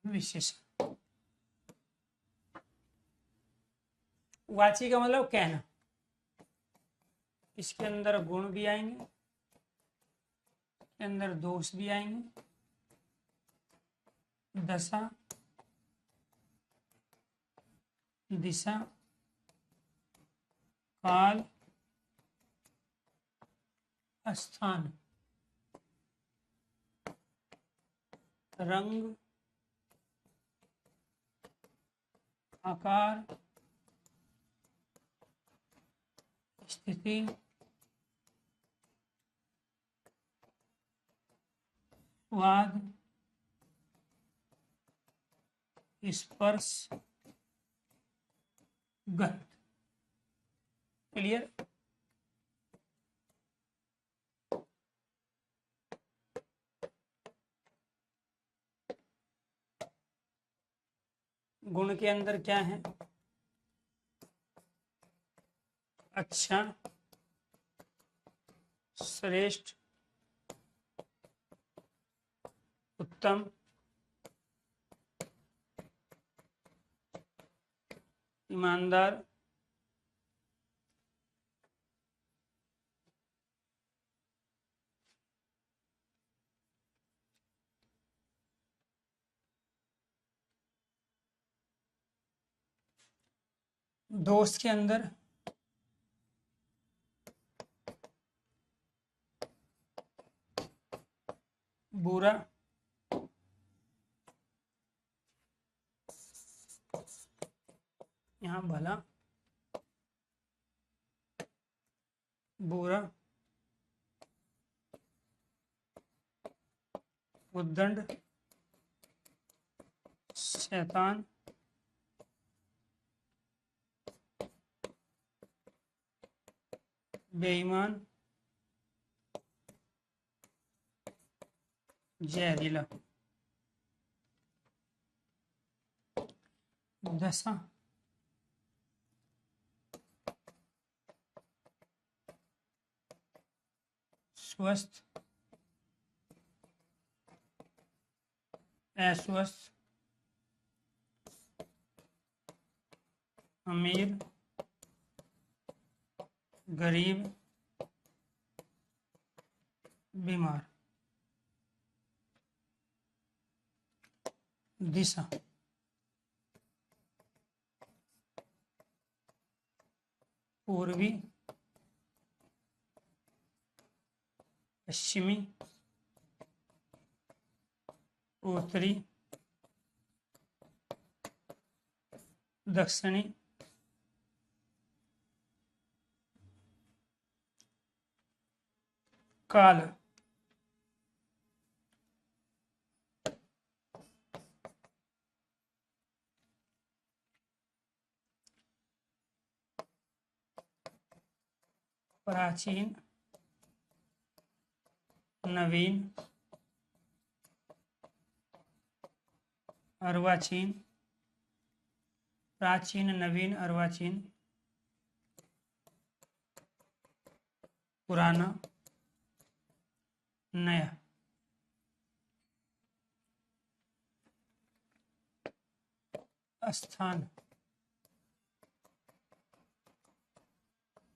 विशेषण। वाची का मतलब कहना, इसके अंदर गुण भी आएंगे, इसके अंदर दोष भी आएंगे, दशा, दिशा, काल, स्थान, रंग, आकार, स्थिति, स्वाद, स्पर्श, गंध। क्लियर। गुण के अंदर क्या है? अच्छा, श्रेष्ठ, उत्तम, ईमानदार, दोस्त के अंदर बुरा, यहाँ भला, बुरा, उद्दंड, शैतान, बेईमान, जहरीला। दशा, स्वस्थ, अस्वस्थ, अमीर, गरीब, बीमार। दिशा, पूर्वी, पश्चिमी, उत्तरी, दक्षिणी, काल, प्राचीन, नवीन, अर्वाचीन, प्राचीन, नवीन, अर्वाचीन, पुराना, नया। स्थान,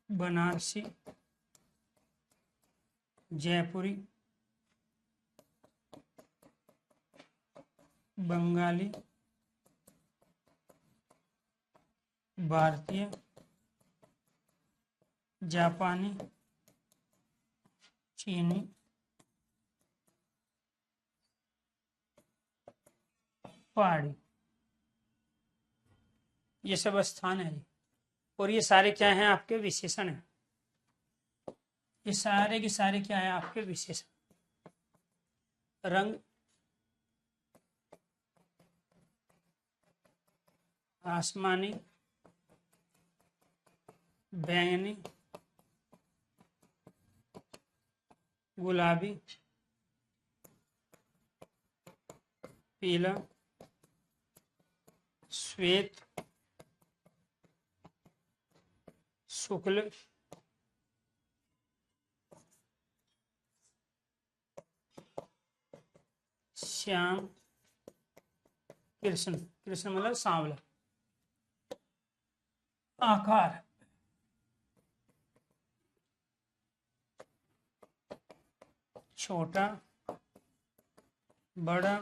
बनारसी, जयपुरी, बंगाली, भारतीय, जापानी, चीनी, पहाड़ी। ये सब स्थान है और ये सारे क्या हैं? आपके विशेषण हैं। ये सारे के सारे क्या है? आपके विशेषण। रंग, आसमानी, बैंगनी, गुलाबी, पीला, श्वेत, शुक्ल, श्याम, कृष्ण। कृष्ण मतलब सांवला। आकार, छोटा, बड़ा,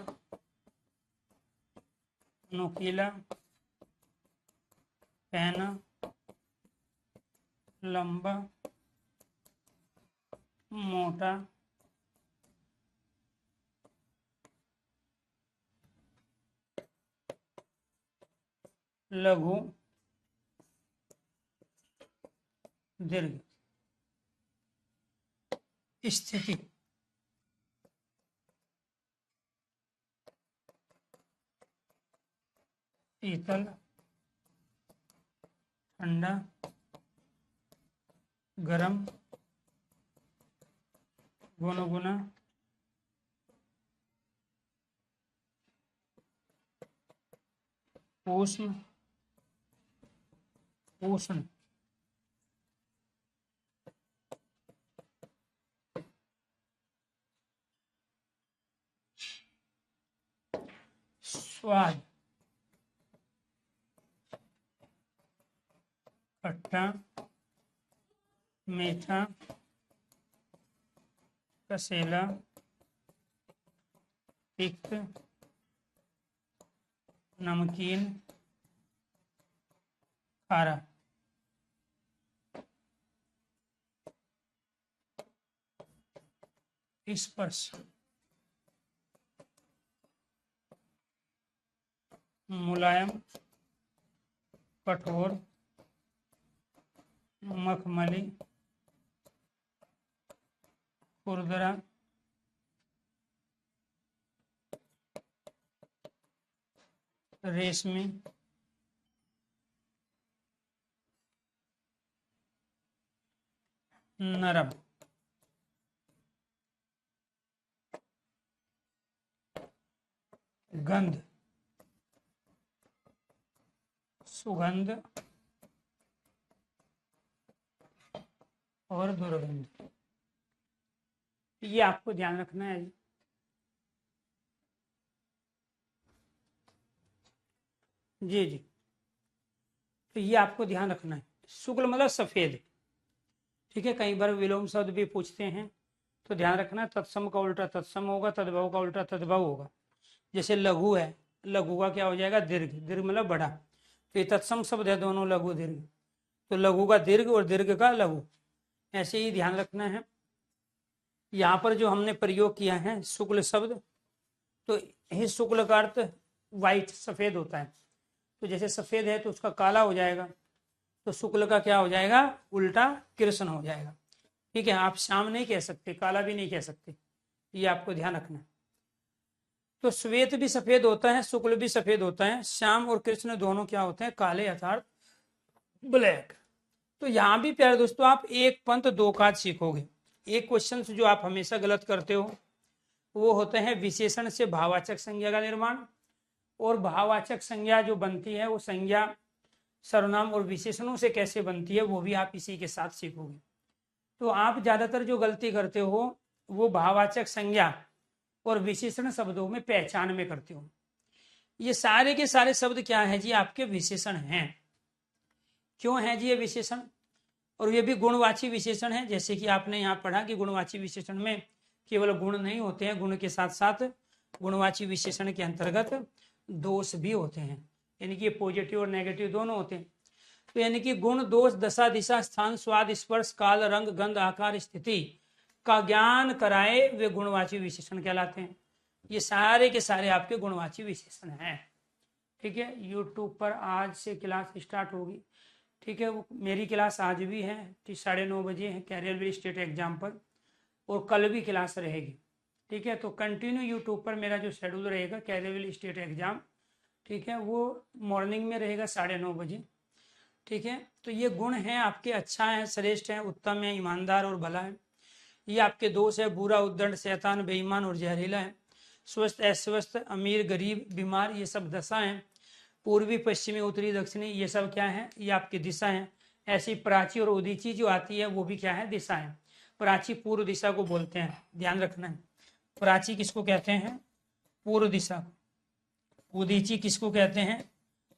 नुकीला, पैना, लंबा, मोटा, लघु, दीर्घ। स्थिति, शीतल, ठंडा, गरम, गुनगुना, उष्ण, उष्ण, स्वाद, खट्टा, मीठा, कसेला, तिक्त, नमकीन, खारा। स्पर्श, मुलायम, कठोर, मखमली, खुरदरा, रेशमी, नरम। गंध, सुगंध और दुर्गंध। ये आपको ध्यान रखना है। जी जी, तो ये आपको ध्यान रखना है। शुक्ल मतलब सफेद, ठीक है। कई बार विलोम शब्द भी पूछते हैं, तो ध्यान रखना तत्सम का उल्टा तत्सम होगा, तद्भव का उल्टा तद्भव होगा। जैसे लघु है, लघु का क्या हो जाएगा? दीर्घ। दीर्घ मतलब बड़ा। तो ये तत्सम शब्द है दोनों, लघु दीर्घ। तो लघु का दीर्घ और दीर्घ का लघु, ऐसे ही ध्यान रखना है। यहाँ पर जो हमने प्रयोग किया है शुक्ल शब्द, तो ये शुक्ल का अर्थ व्हाइट, सफेद होता है। तो जैसे सफेद है तो उसका काला हो जाएगा, तो शुक्ल का क्या हो जाएगा? उल्टा कृष्ण हो जाएगा। ठीक है, आप श्याम नहीं कह सकते, काला भी नहीं कह सकते, ये आपको ध्यान रखना है। तो श्वेत भी सफेद होता है, शुक्ल भी सफेद होता है, श्याम और कृष्ण दोनों क्या होते हैं? काले अर्थात ब्लैक। तो यहाँ भी प्यारे दोस्तों आप एक पंथ दो काज सीखोगे। एक क्वेश्चन जो आप हमेशा गलत करते हो वो होते हैं विशेषण से भाववाचक संज्ञा का निर्माण, और भाववाचक संज्ञा जो बनती है वो संज्ञा सर्वनाम और विशेषणों से कैसे बनती है वो भी आप इसी के साथ सीखोगे। तो आप ज्यादातर जो गलती करते हो वो भाववाचक संज्ञा और विशेषण शब्दों में पहचान में करते हो। ये सारे के सारे शब्द क्या है जी? आपके विशेषण हैं। क्यों है जी ये विशेषण? और ये भी गुणवाची विशेषण है। जैसे कि आपने यहाँ पढ़ा कि गुणवाची विशेषण में केवल गुण नहीं होते हैं, गुण के साथ साथ गुणवाची विशेषण के अंतर्गत दोष भी होते हैं, यानी कि पॉजिटिव और नेगेटिव दोनों होते हैं। तो यानी कि गुण, दोष, दशा, दिशा, स्थान, स्वाद, स्पर्श, काल, रंग, गंध, आकार, स्थिति का ज्ञान कराए वे गुणवाची विशेषण कहलाते हैं। ये सारे के सारे आपके गुणवाची विशेषण हैं। ठीक है, यूट्यूब पर आज से क्लास स्टार्ट होगी। ठीक है, वो मेरी क्लास आज भी है, 9:30 बजे है कैरियर स्टेट एग्जाम पर, और कल भी क्लास रहेगी। ठीक है, तो कंटिन्यू यूट्यूब पर मेरा जो शेड्यूल रहेगा कैरियर स्टेट एग्जाम, ठीक है, वो मॉर्निंग में रहेगा 9:30 बजे। ठीक है, तो ये गुण हैं आपके, अच्छा है, श्रेष्ठ है, उत्तम है, ईमानदार और भला है। ये आपके दोष है बुरा, उद्दंड, शैतान, बेईमान और जहरीला है। स्वस्थ अस्वस्थ, अमीर गरीब, बीमार, ये सब दशा हैं। पूर्वी पश्चिमी उत्तरी दक्षिणी ये सब क्या है, ये आपकी दिशा है। ऐसी प्राची और उदीची जो आती है वो भी क्या है, दिशा है। प्राची पूर्व दिशा को बोलते हैं, ध्यान रखना है। प्राची किसको कहते हैं, पूर्व दिशा को। उदीची किसको कहते हैं,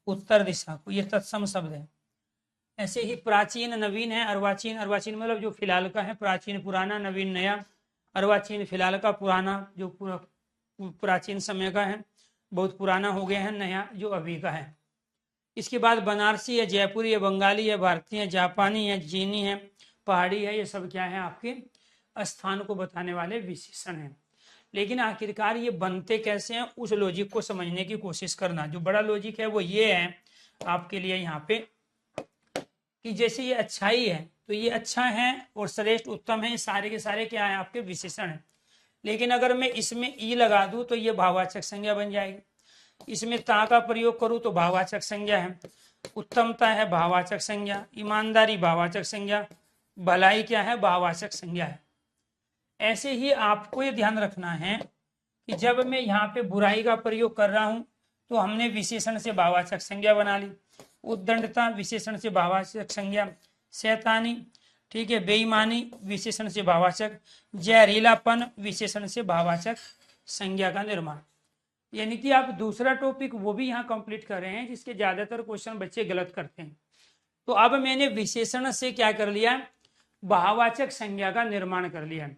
उत्तर दिशा को। ये तत्सम शब्द है। ऐसे ही प्राचीन नवीन है, अर्वाचीन, अर्वाचीन मतलब जो फिलहाल का है, प्राचीन पुराना, नवीन नया। अर्वाचीन फिलहाल का, पुराना जो प्राचीन समय का है, बहुत पुराना हो गया है, नया जो अभी का है। इसके बाद बनारसी है, जयपुरी है, बंगाली है, भारतीय है, जापानी है, चीनी है, पहाड़ी है, ये सब क्या है आपके स्थान को बताने वाले विशेषण हैं। लेकिन आखिरकार ये बनते कैसे हैं, उस लॉजिक को समझने की कोशिश करना। जो बड़ा लॉजिक है वो ये है आपके लिए यहाँ पे, कि जैसे ये अच्छाई है तो ये अच्छा है और श्रेष्ठ उत्तम है, सारे के सारे क्या है आपके विशेषण है। लेकिन अगर मैं इसमें ई लगा दूं तो ये भाववाचक संज्ञा बन जाएगी। इसमें ता का प्रयोग करूं तो भाववाचक संज्ञा है। उत्तमता है भाववाचक संज्ञा, ईमानदारी भाववाचक संज्ञा, भलाई क्या है भाववाचक संज्ञा है। ऐसे ही आपको ये ध्यान रखना है कि जब मैं यहाँ पे बुराई का प्रयोग कर रहा हूं तो हमने विशेषण से भाववाचक संज्ञा बना ली। उद्दंडता विशेषण से भाववाचक संज्ञा, शैतानी ठीक है, बेईमानी विशेषण से भाववाचक, जहरीलापन विशेषण से भाववाचक संज्ञा का निर्माण। यानी कि आप दूसरा टॉपिक वो भी यहाँ कंप्लीट कर रहे हैं जिसके ज्यादातर क्वेश्चन बच्चे गलत करते हैं। तो अब मैंने विशेषण से क्या कर लिया, भाववाचक संज्ञा का निर्माण कर लिया।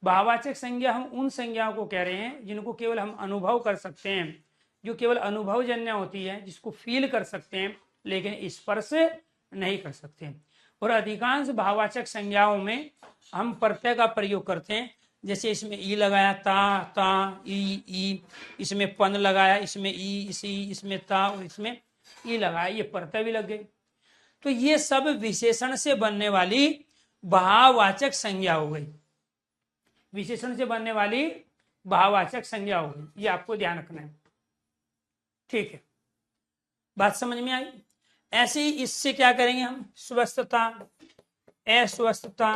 भाववाचक संज्ञा हम उन संज्ञाओं को कह रहे हैं जिनको केवल हम अनुभव कर सकते हैं, जो केवल अनुभवजन्य होती है, जिसको फील कर सकते हैं लेकिन स्पर्श नहीं कर सकते। और अधिकांश भाववाचक संज्ञाओं में हम प्रत्यय का प्रयोग करते हैं। जैसे इसमें ई लगाया, ता ई, इसमें पन लगाया, इसमें ई इसी, इसमें ता और इसमें ई लगाया, ये प्रत्यय भी लग गए। तो ये सब विशेषण से बनने वाली भाववाचक संज्ञा हो गई, विशेषण से बनने वाली भाववाचक संज्ञा हो गई। ये आपको ध्यान रखना है, ठीक है, बात समझ में आई। ऐसे ही इससे क्या करेंगे हम, स्वस्थता, अस्वस्थता,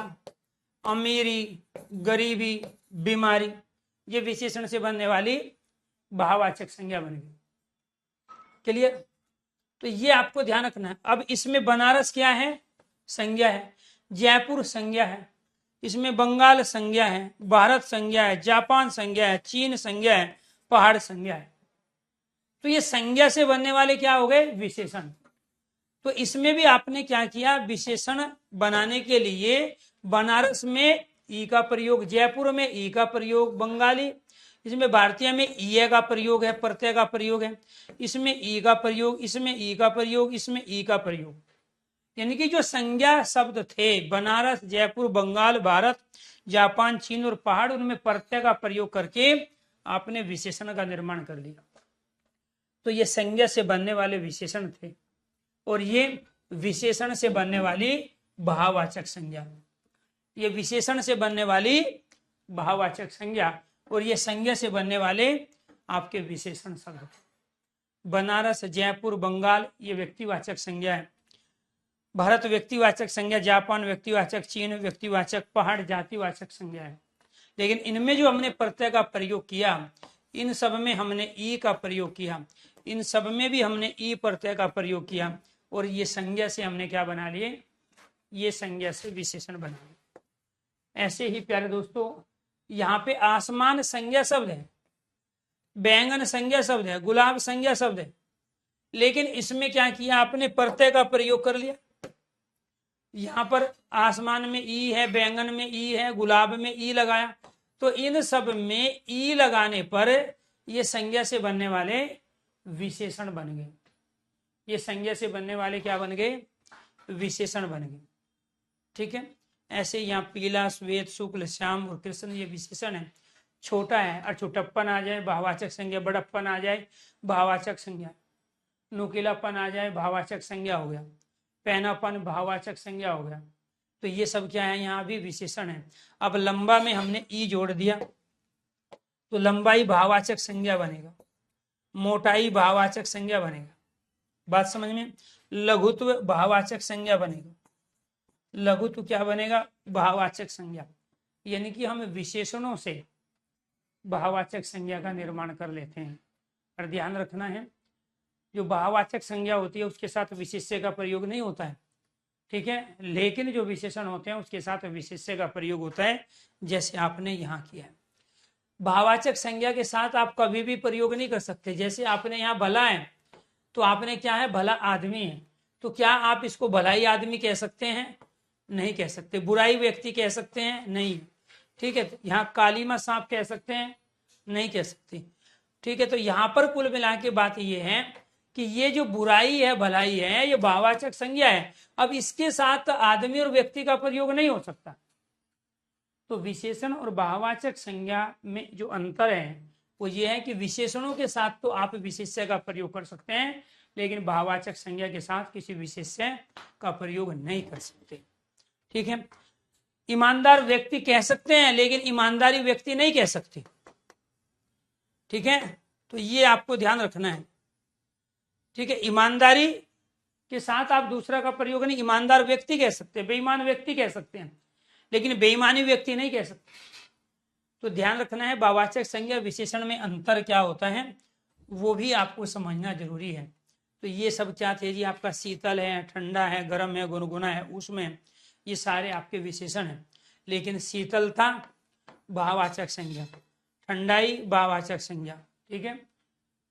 अमीरी, गरीबी, बीमारी, ये विशेषण से बनने वाली भाववाचक संज्ञा बन गई। क्लियर। तो ये आपको ध्यान रखना है। अब इसमें बनारस क्या है, संज्ञा है, जयपुर संज्ञा है, इसमें बंगाल संज्ञा है, भारत संज्ञा है, जापान संज्ञा है, चीन संज्ञा है, पहाड़ संज्ञा है। तो ये संज्ञा से बनने वाले क्या हो गए, विशेषण। तो इसमें भी आपने क्या किया, विशेषण बनाने के लिए बनारस में ई का प्रयोग, जयपुर में ई का प्रयोग, बंगाली, इसमें भारतीय में ई का प्रयोग है, प्रत्यय का प्रयोग है, इसमें ई का प्रयोग, इसमें ई का प्रयोग, इसमें ई का प्रयोग। यानी कि जो संज्ञा शब्द थे बनारस, जयपुर, बंगाल, भारत, जापान, चीन और पहाड़, उनमें प्रत्यय का प्रयोग करके आपने विशेषण का निर्माण कर लिया। तो ये संज्ञा से बनने वाले विशेषण थे और ये विशेषण से बनने वाली भाववाचक संज्ञा, ये विशेषण से बनने वाली भाववाचक संज्ञा और ये संज्ञा से बनने वाले आपके विशेषण शब्द। बनारस, जयपुर, बंगाल ये व्यक्तिवाचक संज्ञा है, भारत व्यक्तिवाचक संज्ञा, जापान व्यक्तिवाचक, चीन व्यक्तिवाचक, पहाड़ जातिवाचक संज्ञा है। लेकिन इनमें जो हमने प्रत्यय का प्रयोग किया, इन सब में हमने ई का प्रयोग किया, इन सब में भी हमने ई प्रत्यय का प्रयोग किया और ये संज्ञा से हमने क्या बना लिए, ये संज्ञा से विशेषण बना लिए। ऐसे ही प्यारे दोस्तों, यहाँ पे आसमान संज्ञा शब्द है, बैंगन संज्ञा शब्द है, गुलाब संज्ञा शब्द है, लेकिन इसमें क्या किया आपने, प्रत्यय का प्रयोग कर लिया। यहाँ पर आसमान में ई है, बैंगन में ई है, गुलाब में ई लगाया, तो इन सब में ई लगाने पर ये संज्ञा से बनने वाले विशेषण बन गए। ये संज्ञा से बनने वाले क्या बन गए, विशेषण बन गए। ठीक है। ऐसे यहाँ पीला, श्वेत, शुक्ल, श्याम और कृष्ण ये विशेषण है। छोटा है और छोटप्पन आ जाए भाववाचक संज्ञा, बड़प्पन आ जाए भाववाचक संज्ञा, नुकीलापन आ जाए भाववाचक संज्ञा हो गया, पहनापन भाववाचक संज्ञा हो गया। तो ये सब क्या है, यहाँ भी विशेषण है। अब लंबा में हमने ई जोड़ दिया तो लंबाई भाववाचक संज्ञा बनेगा, मोटाई भाववाचक संज्ञा बनेगा। बात समझ में। लघुत्व भाववाचक संज्ञा बनेगा, लघुत्व क्या बनेगा, भाववाचक संज्ञा। यानी कि हम विशेषणों से भाववाचक संज्ञा का निर्माण कर लेते हैं। और ध्यान रखना है, जो भाववाचक संज्ञा होती है उसके साथ विशेष्य का प्रयोग नहीं होता है, ठीक है, लेकिन जो विशेषण होते हैं उसके साथ विशेष्य का प्रयोग होता है, जैसे आपने यहाँ किया है। भाववाचक संज्ञा के साथ आप कभी भी प्रयोग नहीं कर सकते। जैसे आपने यहाँ भला है, तो आपने क्या है, भला आदमी है, तो क्या आप इसको भलाई आदमी कह सकते हैं? नहीं कह सकते। बुराई व्यक्ति कह सकते हैं? नहीं। ठीक है, यहाँ कालीमा सांप कह सकते हैं? नहीं कह सकते। ठीक है, तो यहाँ पर कुल मिला के बात ये है कि ये जो बुराई है भलाई है, ये भाववाचक संज्ञा है। अब इसके साथ आदमी और व्यक्ति का प्रयोग नहीं हो सकता। तो विशेषण और भाववाचक संज्ञा में जो अंतर है वो ये है कि विशेषणों के साथ तो आप विशेष्य का प्रयोग कर सकते हैं, लेकिन भाववाचक संज्ञा के साथ किसी विशेष्य का प्रयोग नहीं कर सकते। ठीक है, ईमानदार व्यक्ति कह सकते हैं, लेकिन ईमानदारी व्यक्ति नहीं कह सकते। ठीक है, तो ये आपको ध्यान रखना है। ठीक है, ईमानदारी के साथ आप दूसरा का प्रयोग नहीं, ईमानदार व्यक्ति कह सकते हैं, बेईमान व्यक्ति कह सकते हैं, लेकिन बेईमानी व्यक्ति नहीं कह सकते। तो ध्यान रखना है, भाववाचक संज्ञा विशेषण में अंतर क्या होता है वो भी आपको समझना जरूरी है। तो ये सब क्या थे जी, आपका शीतल है, ठंडा है, गर्म है, गुनगुना है, उसमें ये सारे आपके विशेषण हैं। लेकिन शीतलता भाववाचक संज्ञा, ठंडाई भाववाचक संज्ञा। ठीक है,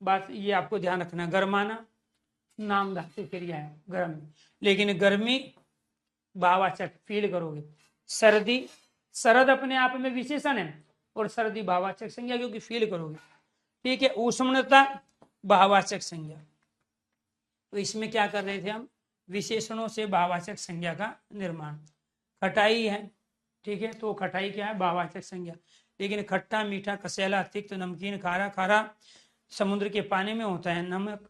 बात ये आपको ध्यान रखना। गर्माना नाम धातु क्रिया है, गर्म, लेकिन गर्मी भाववाचक फील करोगे। सर्दी, शरद अपने आप में विशेषण है और सर्दी भाववाचक संज्ञा, क्योंकि फील करोगे। ठीक है, उष्णता भाववाचक संज्ञा। तो इसमें क्या कर रहे थे हम, विशेषणों से भाववाचक संज्ञा का निर्माण। खटाई है, ठीक है, तो खटाई क्या है, भाववाचक संज्ञा। लेकिन खट्टा, मीठा, कसेला, तिक्त, नमकीन, खारा, खारा समुद्र के पानी में होता है, नमक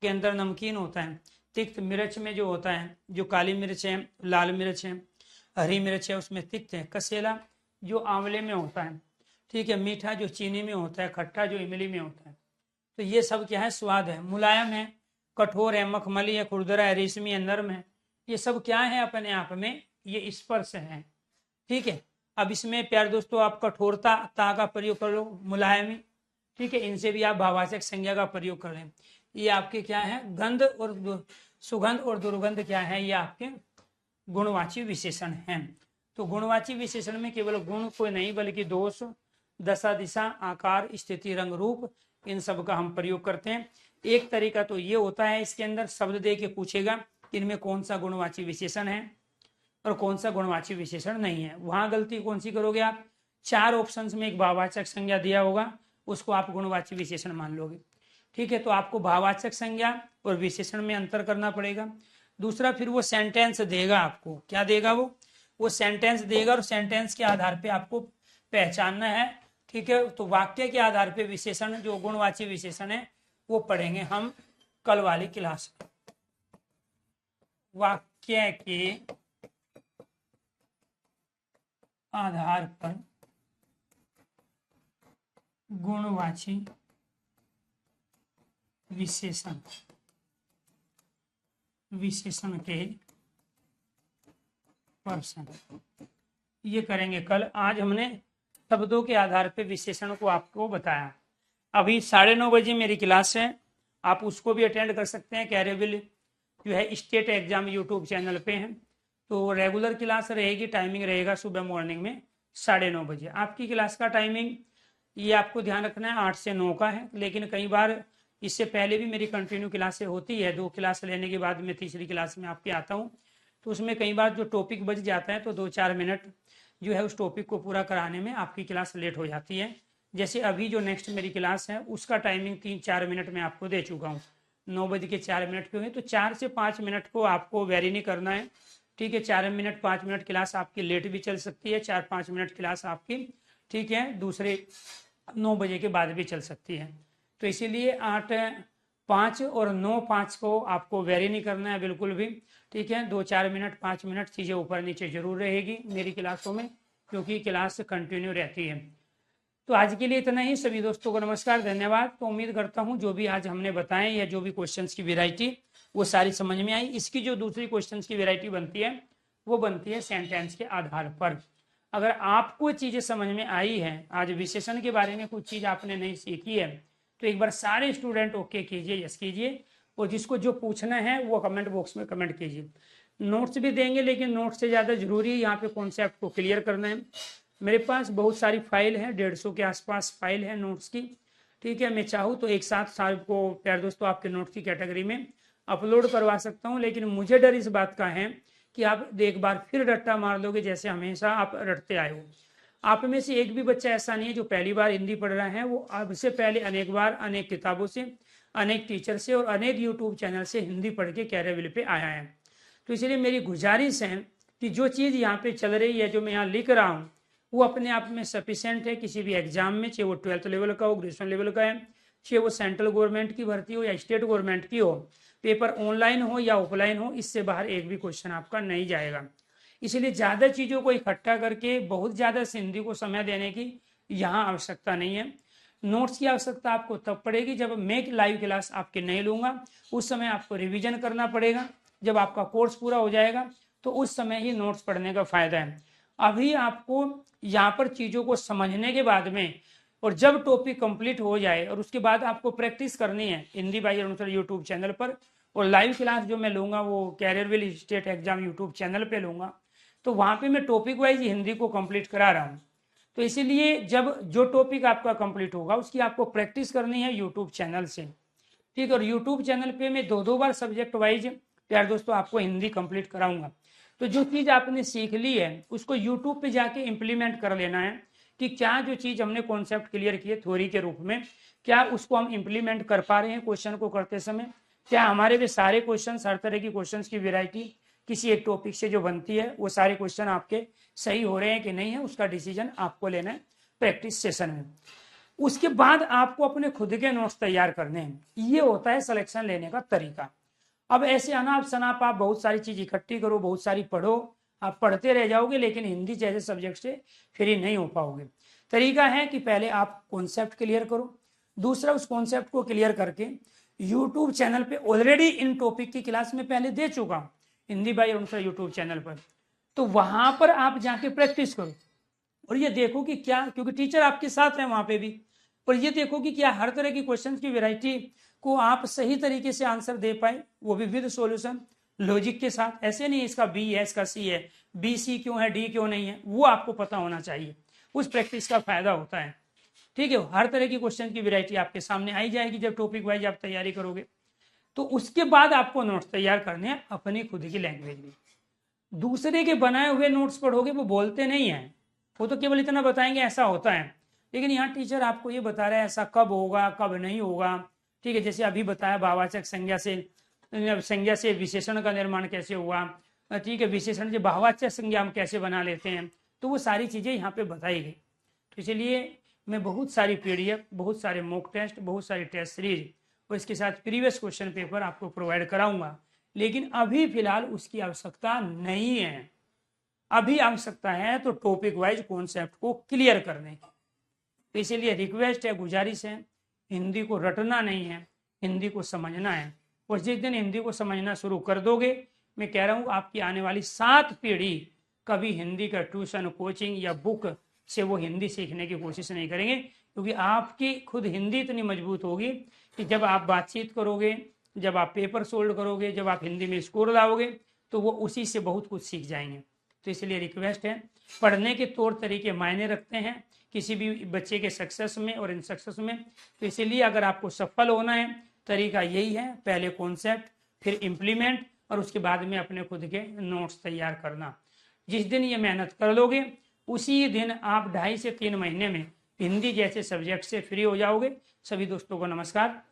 के अंदर नमकीन होता है। तिक्त मिर्च में जो होता है, जो काली मिर्च है, लाल मिर्च है, हरी मिर्च है, उसमें तिक्त है। कसेला जो आंवले में होता है। ठीक है, मीठा जो चीनी में होता है, खट्टा जो इमली में होता है। तो ये सब क्या है, स्वाद है। मुलायम है, कठोर है, मखमली है, खुरदरा है, रेशमी है, नर्म है, ये सब क्या है अपने आप में, ये स्पर्श है। ठीक है, अब इसमें प्यार दोस्तों आप कठोरता ता का प्रयोग कर लो, मुलायमी, ठीक है, इनसे भी आप भाववाचक संज्ञा का प्रयोग कर लें। ये आपके क्या है, गंध और सुगंध और दुर्गंध क्या है, ये आपके गुणवाची विशेषण हैं। तो गुणवाची विशेषण में केवल गुण को नहीं बल्कि दोष, दशा, दिशा, आकार, स्थिति, रंग, रूप, इन सब का हम प्रयोग करते हैं। एक तरीका तो ये होता है, इसके अंदर शब्द दे के पूछेगा इनमें कौन सा गुणवाची विशेषण है और कौन सा गुणवाची विशेषण नहीं है। वहां गलती कौन सी करोगे आप, 4 ऑप्शंस में एक भाववाचक संज्ञा दिया होगा, उसको आप गुणवाची विशेषण मान लोगे। ठीक है, तो आपको भाववाचक संज्ञा और विशेषण में अंतर करना पड़ेगा। दूसरा, फिर वो सेंटेंस देगा आपको, क्या देगा वो सेंटेंस देगा, और सेंटेंस के आधार पे आपको पहचानना है। ठीक है, तो वाक्य के आधार पे विशेषण, जो गुणवाची विशेषण है वो पढ़ेंगे हम कल वाली क्लास में। वाक्य के आधार पर गुणवाची विशेषण, विशेषण के पर्सन, ये करेंगे कल। आज हमने शब्दों के आधार पे विशेषण को आपको बताया। अभी 9:30 बजे मेरी क्लास है, आप उसको भी अटेंड कर सकते हैं। कैरेबिल जो है स्टेट एग्जाम यूट्यूब चैनल पे है, तो रेगुलर क्लास रहेगी, टाइमिंग रहेगा सुबह मॉर्निंग में 9:30 बजे। आपकी क्लास का टाइमिंग ये आपको ध्यान रखना है 8 से 9 का है, लेकिन कई बार इससे पहले भी मेरी कंटिन्यू क्लासें होती है। 2 क्लास लेने के बाद मैं तीसरी क्लास में आपके आता हूँ, तो उसमें कई बार जो टॉपिक बच जाता है तो 2-4 मिनट जो है उस टॉपिक को पूरा कराने में आपकी क्लास लेट हो जाती है। जैसे अभी जो नेक्स्ट मेरी क्लास है उसका टाइमिंग 3-4 मिनट में आपको दे चुका हूँ, 9 बजे के 4 मिनट के हुए, तो 4 से 5 मिनट को आपको वेरी नहीं करना है। ठीक है, 4 मिनट 5 मिनट क्लास आपकी लेट भी चल सकती है, 4-5 मिनट क्लास आपकी, ठीक है, दूसरे 9 बजे के बाद भी चल सकती है। तो इसीलिए 8:05 और 9:05 को आपको वेरी नहीं करना है बिल्कुल भी। ठीक है, 2-4 मिनट 5 मिनट चीज़ें ऊपर नीचे जरूर रहेगी मेरी क्लासों में, क्योंकि क्लास कंटिन्यू रहती है। तो आज के लिए इतना ही। सभी दोस्तों को नमस्कार, धन्यवाद। तो उम्मीद करता हूँ जो भी आज हमने बताए या जो भी क्वेश्चंस की वैरायटी वो सारी समझ में आई। इसकी जो दूसरी क्वेश्चंस की वैरायटी बनती है वो बनती है सेंटेंस के आधार पर। अगर आपको चीज़ें समझ में आई है, आज विशेषण के बारे में कुछ चीज़ आपने नहीं सीखी है, तो एक बार सारे स्टूडेंट ओके कीजिए, यस कीजिए, और जिसको जो पूछना है वो कमेंट बॉक्स में कमेंट कीजिए। नोट्स भी देंगे, लेकिन नोट्स से ज़्यादा जरूरी यहाँ पे कॉन्सेप्ट को क्लियर करना है। मेरे पास बहुत सारी फाइल है, 150 के आसपास फाइल है नोट्स की, ठीक है। मैं चाहूँ तो एक साथ सारे को प्यारे दोस्तों आपके नोट्स की कैटेगरी में अपलोड करवा सकता हूँ, लेकिन मुझे डर इस बात का है कि आप एक बार फिर रट्टा मार दोगे जैसे हमेशा आप रटते आए हो। आप में से एक भी बच्चा ऐसा नहीं है जो पहली बार हिंदी पढ़ रहा है, वो आपसे पहले अनेक बार अनेक किताबों से, अनेक टीचर से और अनेक यूट्यूब चैनल से हिंदी पढ़ के कैरियर पे आया है। तो इसलिए मेरी गुजारिश है कि जो चीज़ यहाँ पे चल रही है, जो मैं यहाँ लिख रहा हूँ, वो अपने आप में सफिशेंट है किसी भी एग्जाम में, चाहे वो 12th लेवल का हो, ग्रेजुएशन लेवल का है, चाहे वो सेंट्रल गवर्नमेंट की भर्ती हो या स्टेट गवर्नमेंट की हो, पेपर ऑनलाइन हो या ऑफलाइन हो, इससे बाहर एक भी क्वेश्चन आपका नहीं जाएगा। इसलिए ज़्यादा चीज़ों को इकट्ठा करके बहुत ज़्यादा हिंदी को समय देने की यहाँ आवश्यकता नहीं है। नोट्स की आवश्यकता आपको तब पड़ेगी जब मैं लाइव क्लास आपके नहीं लूँगा, उस समय आपको रिवीजन करना पड़ेगा। जब आपका कोर्स पूरा हो जाएगा तो उस समय ही नोट्स पढ़ने का फायदा है। अभी आपको यहाँ पर चीज़ों को समझने के बाद में, और जब टॉपिक कंप्लीट हो जाए और उसके बाद आपको प्रैक्टिस करनी है Hindi by Arun YouTube channel पर, और लाइव क्लास जो मैं लूँगा वो कैरियरविल स्टेट एग्जाम यूट्यूब चैनल पे लूँगा, तो वहाँ पे मैं टॉपिक वाइज हिंदी को कंप्लीट करा रहा हूँ। तो इसीलिए जब जो टॉपिक आपका कंप्लीट होगा उसकी आपको प्रैक्टिस करनी है यूट्यूब चैनल से, ठीक है। और यूट्यूब चैनल पे मैं 2-2 बार सब्जेक्ट वाइज प्यार दोस्तों आपको हिंदी कंप्लीट कराऊंगा। तो जो चीज़ आपने सीख ली है उसको यूट्यूब पे जाके इम्प्लीमेंट कर लेना है कि क्या जो चीज़ हमने कॉन्सेप्ट क्लियर किए थ्योरी के रूप में, क्या उसको हम इम्प्लीमेंट कर पा रहे हैं क्वेश्चन को करते समय, क्या हमारे वे सारे क्वेश्चन, हर तरह की क्वेश्चन की वेराइटी किसी एक टॉपिक से जो बनती है वो सारे क्वेश्चन आपके सही हो रहे हैं कि नहीं है, उसका डिसीजन आपको लेना है प्रैक्टिस सेशन में। उसके बाद आपको अपने खुद के नोट्स तैयार करने हैं। ये होता है सिलेक्शन लेने का तरीका। अब ऐसे अनाप शनाप आप बहुत सारी चीज इकट्ठी करो, बहुत सारी पढ़ो, आप पढ़ते रह जाओगे लेकिन हिंदी जैसे सब्जेक्ट से फ्री नहीं हो पाओगे। तरीका है कि पहले आप कॉन्सेप्ट क्लियर करो, दूसरा उस कॉन्सेप्ट को क्लियर करके यूट्यूब चैनल पे ऑलरेडी इन टॉपिक की क्लास में पहले दे चुका हूँ Hindi by Arun sir YouTube channel पर, तो वहां पर आप जाके प्रैक्टिस करो और ये देखो कि क्या, क्योंकि टीचर आपके साथ है वहां पे भी, और ये देखो कि क्या हर तरह की क्वेश्चन की वेराइटी को आप सही तरीके से आंसर दे पाए, वो भी विद सॉल्यूशन लॉजिक के साथ। ऐसे नहीं इसका बी है इसका सी है, बी सी क्यों है डी क्यों नहीं है, वो आपको पता होना चाहिए। उस प्रैक्टिस का फायदा होता है, ठीक है। हर तरह की क्वेश्चन की वेराइटी आपके सामने आई जाएगी जब टॉपिक वाइज आप तैयारी करोगे। तो उसके बाद आपको नोट्स तैयार करने हैं अपनी खुद की लैंग्वेज में। दूसरे के बनाए हुए नोट्स पढ़ोगे वो बोलते नहीं है, वो तो केवल इतना बताएंगे ऐसा होता है, लेकिन यहाँ टीचर आपको ये बता रहा है ऐसा कब होगा कब नहीं होगा, ठीक है। जैसे अभी बताया भाववाचक संज्ञा से विशेषण का निर्माण कैसे हुआ, ठीक है, विशेषण से भाववाचक संज्ञा हम कैसे बना लेते हैं, तो वो सारी चीज़ें यहाँ पे बताई गई। तो इसलिए मैं बहुत सारी PDF, बहुत सारे मॉक टेस्ट, बहुत सारी टेस्ट सीरीज और इसके साथ प्रीवियस क्वेश्चन पेपर आपको प्रोवाइड कराऊंगा, लेकिन अभी फिलहाल उसकी आवश्यकता नहीं है। अभी आवश्यकता है तो टॉपिक वाइज कॉन्सेप्ट को क्लियर करने की। तो इसीलिए रिक्वेस्ट है, गुजारिश है, हिंदी को रटना नहीं है, हिंदी को समझना है। और जिस दिन हिंदी को समझना शुरू कर दोगे, मैं कह रहा हूँ आपकी आने वाली 7 पीढ़ी कभी हिंदी का ट्यूशन, कोचिंग या बुक से वो हिंदी सीखने की कोशिश नहीं करेंगे, क्योंकि आपकी खुद हिंदी इतनी मजबूत होगी कि जब आप बातचीत करोगे, जब आप पेपर सोल्व करोगे, जब आप हिंदी में स्कोर लाओगे, तो वो उसी से बहुत कुछ सीख जाएंगे। तो इसलिए रिक्वेस्ट है, पढ़ने के तौर तरीके मायने रखते हैं किसी भी बच्चे के सक्सेस में और इन सक्सेस में। तो इसीलिए अगर आपको सफल होना है, तरीका यही है, पहले कॉन्सेप्ट, फिर इम्प्लीमेंट, और उसके बाद में अपने खुद के नोट्स तैयार करना। जिस दिन ये मेहनत कर लोगे उसी दिन आप 2.5 से 3 महीने में हिंदी जैसे सब्जेक्ट से फ्री हो जाओगे। सभी दोस्तों को नमस्कार।